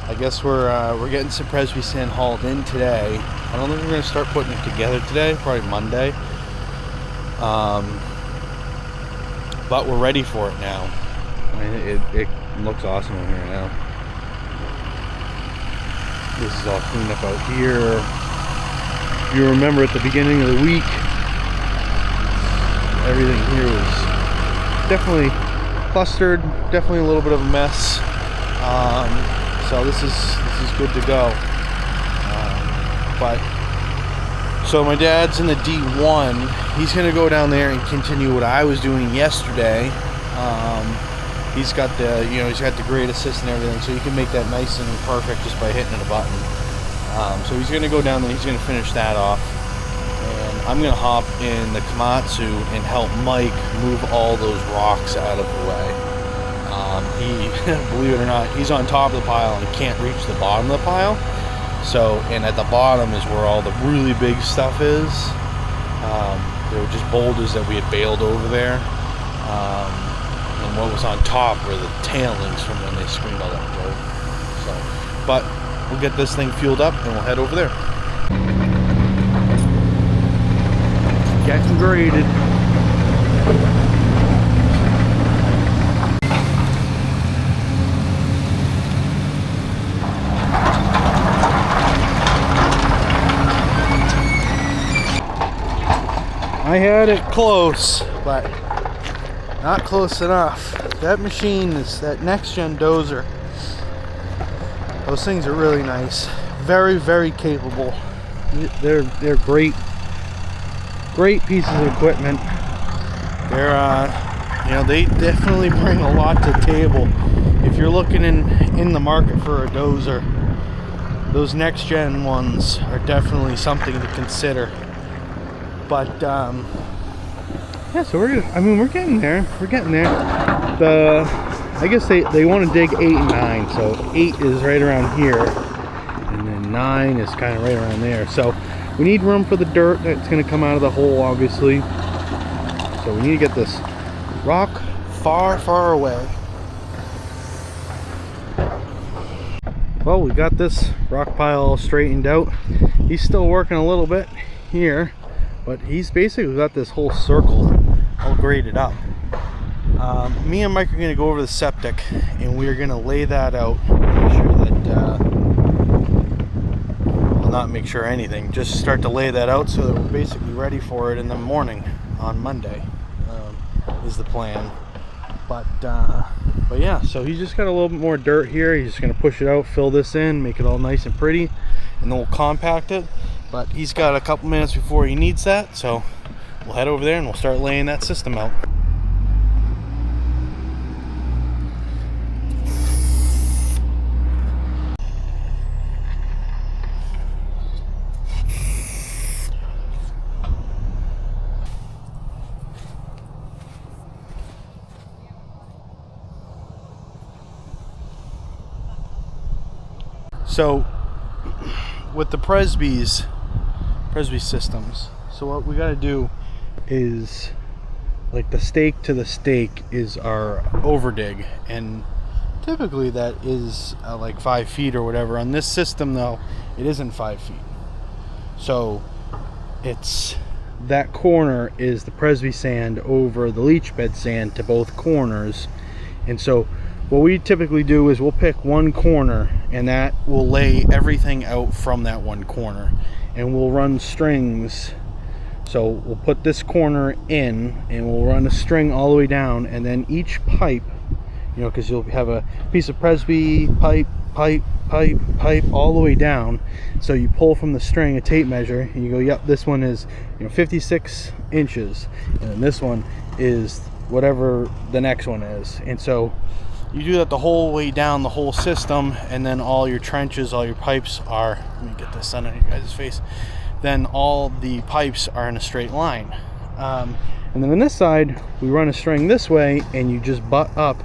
I guess we're getting some Presby sand hauled in today. I don't think we're going to start putting it together today, probably Monday. But we're ready for it now. I mean, it looks awesome in here now. This is all cleaned up out here. If you remember at the beginning of the week, everything here was definitely clustered, definitely a little bit of a mess. So this is good to go. But so my dad's in the D1. He's gonna go down there and continue what I was doing yesterday. He's got the grade assist and everything, so you can make that nice and perfect just by hitting a button. So he's gonna go down there. He's gonna finish that off. I'm going to hop in the Komatsu and help Mike move all those rocks out of the way. He, believe it or not, he's on top of the pile and can't reach the bottom of the pile. So, and at the bottom is where all the really big stuff is. There were just boulders that we had baled over there. And what was on top were the tailings from when they screened all that dirt. So, but we'll get this thing fueled up and we'll head over there. Getting graded. I had it close, but not close enough. That machine is that next gen dozer. Those things are really nice. Very, very capable. They're great. Great pieces of equipment. They're they definitely bring a lot to the table. If you're looking in the market for a dozer, those next gen ones are definitely something to consider. But yeah, so we're getting there. We're getting there. I guess they want to dig 8 and 9, so 8 is right around here, and then 9 is kind of right around there. So we need room for the dirt that's going to come out of the hole, obviously. So we need to get this rock far, far away. Well, we got this rock pile all straightened out. He's still working a little bit here, but he's basically got this whole circle all graded up. Me and Mike are going to go over the septic, and we're going to lay that out. Make sure that not make sure anything, just start to lay that out so that we're basically ready for it in the morning on Monday, is the plan. But yeah, so he's just got a little bit more dirt here. He's just going to push it out, fill this in, make it all nice and pretty, and then we'll compact it. But he's got a couple minutes before he needs that, so we'll head over there and we'll start laying that system out. So with the Presby systems, so what we got to do is, like, the stake to the stake is our overdig, and typically that is like 5 feet or whatever. On this system though, it isn't 5 feet, so it's that corner is the Presby sand over the leach bed sand to both corners. And so what we typically do is we'll pick one corner, and that will lay everything out from that one corner, and we'll run strings. So we'll put this corner in and we'll run a string all the way down, and then each pipe, you know, because you'll have a piece of Presby pipe all the way down. So you pull from the string a tape measure and you go, yep, this one is, you know, 56 inches, and then this one is whatever the next one is. And so you do that the whole way down the whole system, and then all your trenches, all your pipes are, let me get this sun on your guys' face, then all the pipes are in a straight line. And then on this side we run a string this way, and you just butt up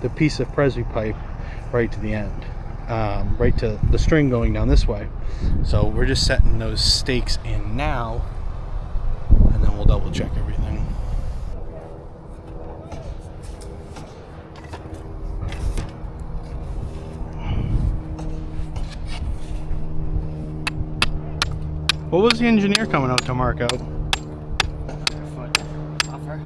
the piece of Presby pipe right to the end, right to the string going down this way. So we're just setting those stakes in now, and then we'll double check everything. What was the engineer coming out to mark out? Foot buffer.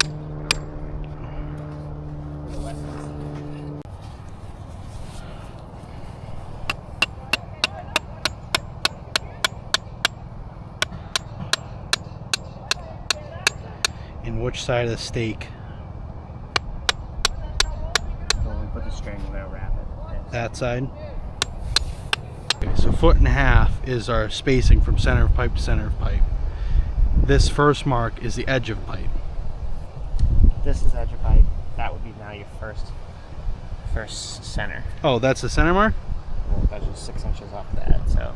In which side of the stake? So we put the string, we're gonna wrap it. That side? Okay, so 1.5 feet is our spacing from center of pipe to center of pipe. This first mark is the edge of pipe. This is edge of pipe. That would be now your first center. Oh, that's the center mark? Well, that's just 6 inches off that, so.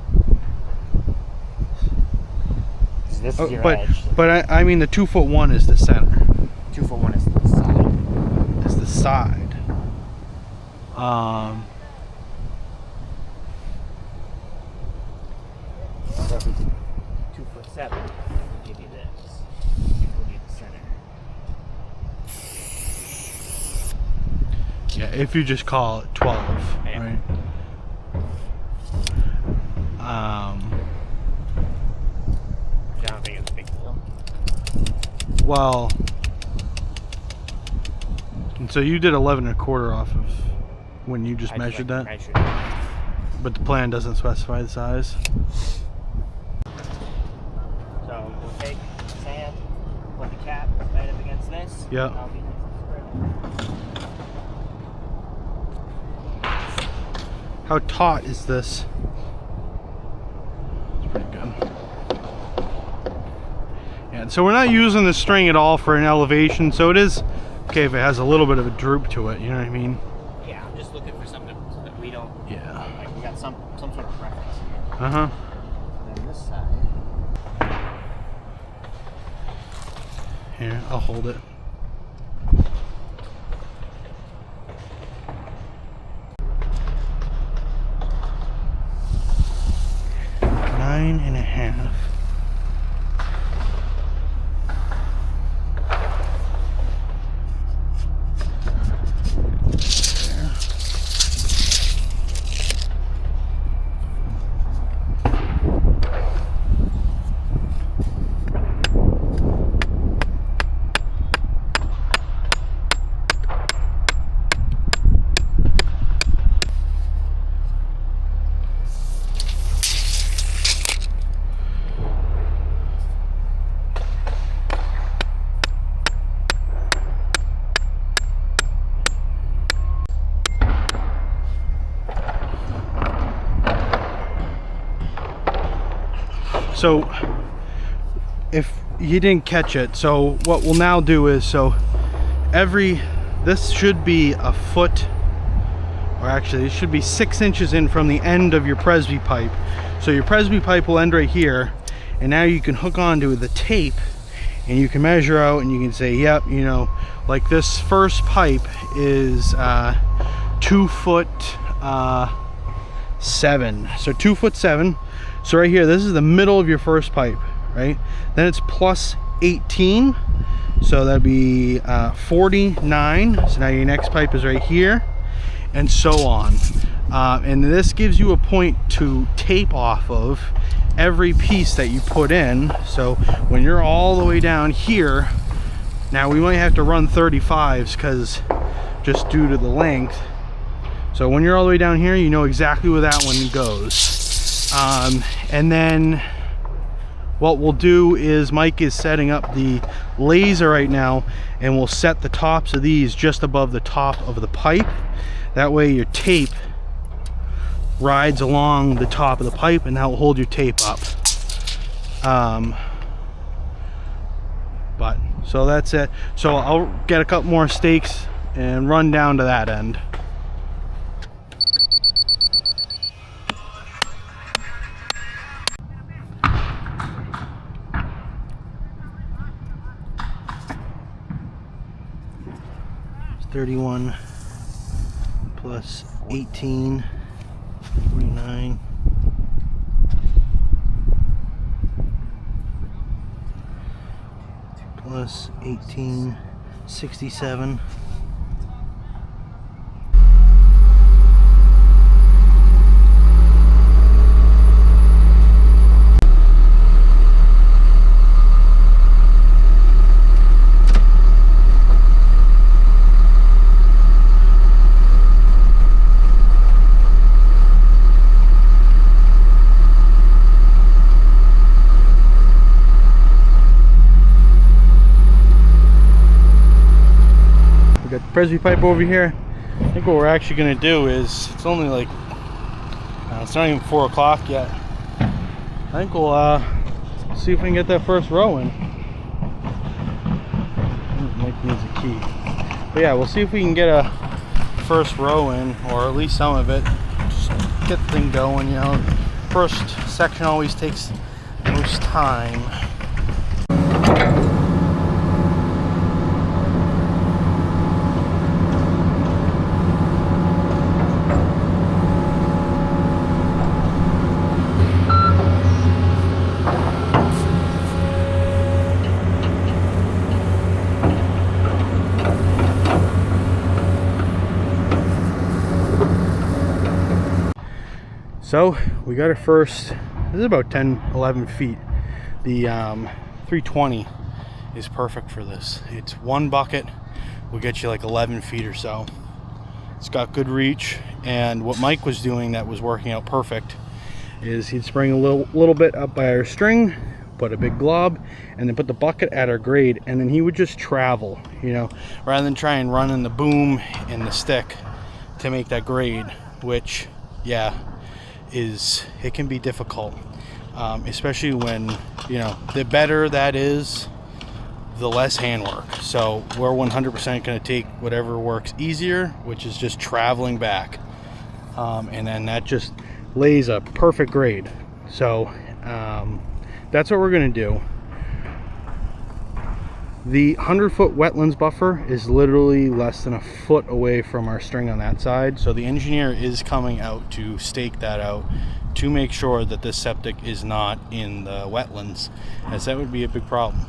So this is your edge. But I mean the 2'1" is the center. 2'1" is the side. Is the side. So if we did 2'7", give you this. Would be the center. Yeah, if you just call it 12, Yeah. right? I don't think it's a big deal. Well, and so you did 11 1/4 off of when you just measured that, Measured it. but the plan doesn't specify the size. So we'll take sand, put the cap right up against this. Yeah. That'll be nice and spread. How taut is this? It's pretty good. Yeah, so we're not using the string at all for an elevation, so it is okay if it has a little bit of a droop to it, you know what I mean? Yeah, I'm just looking for something so that we don't. Yeah. Like we got some sort of reference here. Uh-huh. Then this side. Here, I'll hold it. Nine and a half. So if you didn't catch it, so what we'll now do is, so this should be a foot, or actually it should be 6 inches in from the end of your Presby pipe. So your Presby pipe will end right here, and now you can hook onto the tape and you can measure out and you can say, yep, you know, like this first pipe is 2'7". So 2'7". So right here, this is the middle of your first pipe, right? Then it's plus 18, so that'd be 49. So now your next pipe is right here, and so on. And this gives you a point to tape off of every piece that you put in. So when you're all the way down here, now we might have to run 35s because just due to the length. So when you're all the way down here, you know exactly where that one goes. And then what we'll do is Mike is setting up the laser right now, and we'll set the tops of these just above the top of the pipe. That way your tape rides along the top of the pipe, and that will hold your tape up. But so that's it. So I'll get a couple more stakes and run down to that end. It's 31 plus 18, 49. Plus 18, 67. Got the Presby pipe over here. I think what we're actually going to do is, it's only like, it's not even 4 o'clock yet. I think we'll see if we can get that first row in. Mike needs a key. But yeah, we'll see if we can get a first row in, or at least some of it. Just get the thing going, you know. First section always takes the most time. So we got our first, this is about 10-11 feet. The 320 is perfect for this. It's one bucket will get you like 11 feet or so. It's got good reach, and what Mike was doing that was working out perfect is he'd spring a little bit up by our string, put a big glob, and then put the bucket at our grade, and then he would just travel, you know, rather than try and run in the boom and the stick to make that grade, which, yeah, it can be difficult, especially when, you know, the better that is, the less handwork. So we're 100% going to take whatever works easier, which is just traveling back, and then that just lays a perfect grade. So that's what we're going to do. The 100-foot wetlands buffer is literally less than a foot away from our string on that side. So the engineer is coming out to stake that out to make sure that this septic is not in the wetlands, as that would be a big problem.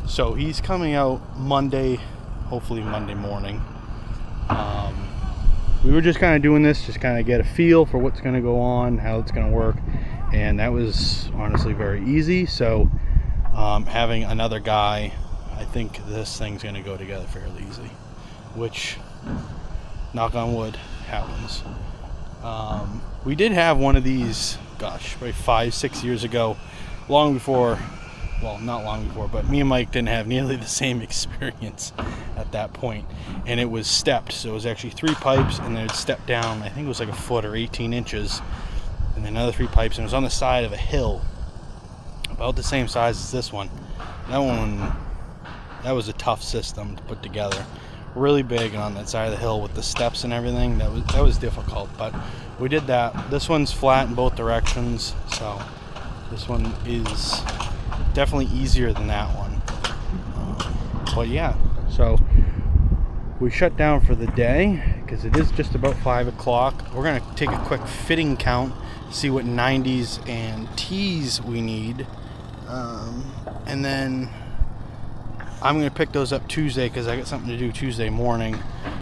So he's coming out Monday, hopefully Monday morning. We were just kind of doing this, just kind of get a feel for what's going to go on, how it's going to work. And that was honestly very easy. So having another guy, I think this thing's going to go together fairly easy, which, knock on wood, happens. We did have one of these, gosh, probably 5-6 years ago, long before, well, not long before, but me and Mike didn't have nearly the same experience at that point, and it was stepped. So it was actually 3 pipes, and then it stepped down, I think it was like a foot or 18 inches, and then another 3 pipes, and it was on the side of a hill, about the same size as this one. That was a tough system to put together. Really big, and on that side of the hill with the steps and everything, that was difficult, but we did that. This one's flat in both directions, so this one is definitely easier than that one. But yeah, so we shut down for the day because it is just about 5 o'clock. We're going to take a quick fitting count, see what 90s and T's we need, and then I'm going to pick those up Tuesday because I got something to do Tuesday morning,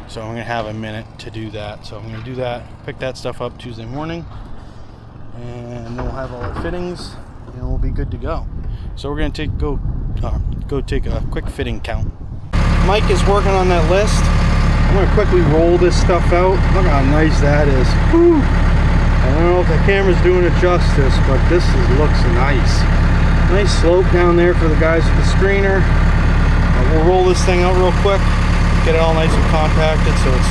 so I'm going to have a minute to do that. So I'm going to do that, pick that stuff up Tuesday morning, and then we'll have all our fittings and we'll be good to go. So we're going to go take a quick fitting count. Mike is working on that list. I'm going to quickly roll this stuff out. Look how nice that is. Whew. I don't know if the camera's doing it justice, but this looks nice. Nice slope down there for the guys with the screener. We'll roll this thing out real quick, get it all nice and compacted so it's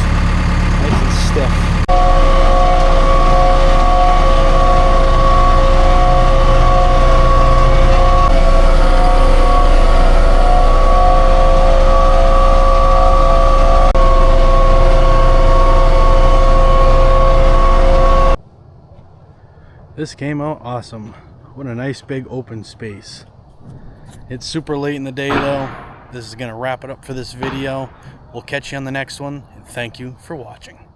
nice and stiff. This came out awesome. What a nice big open space. It's super late in the day though. This is going to wrap it up for this video. We'll catch you on the next one, and thank you for watching.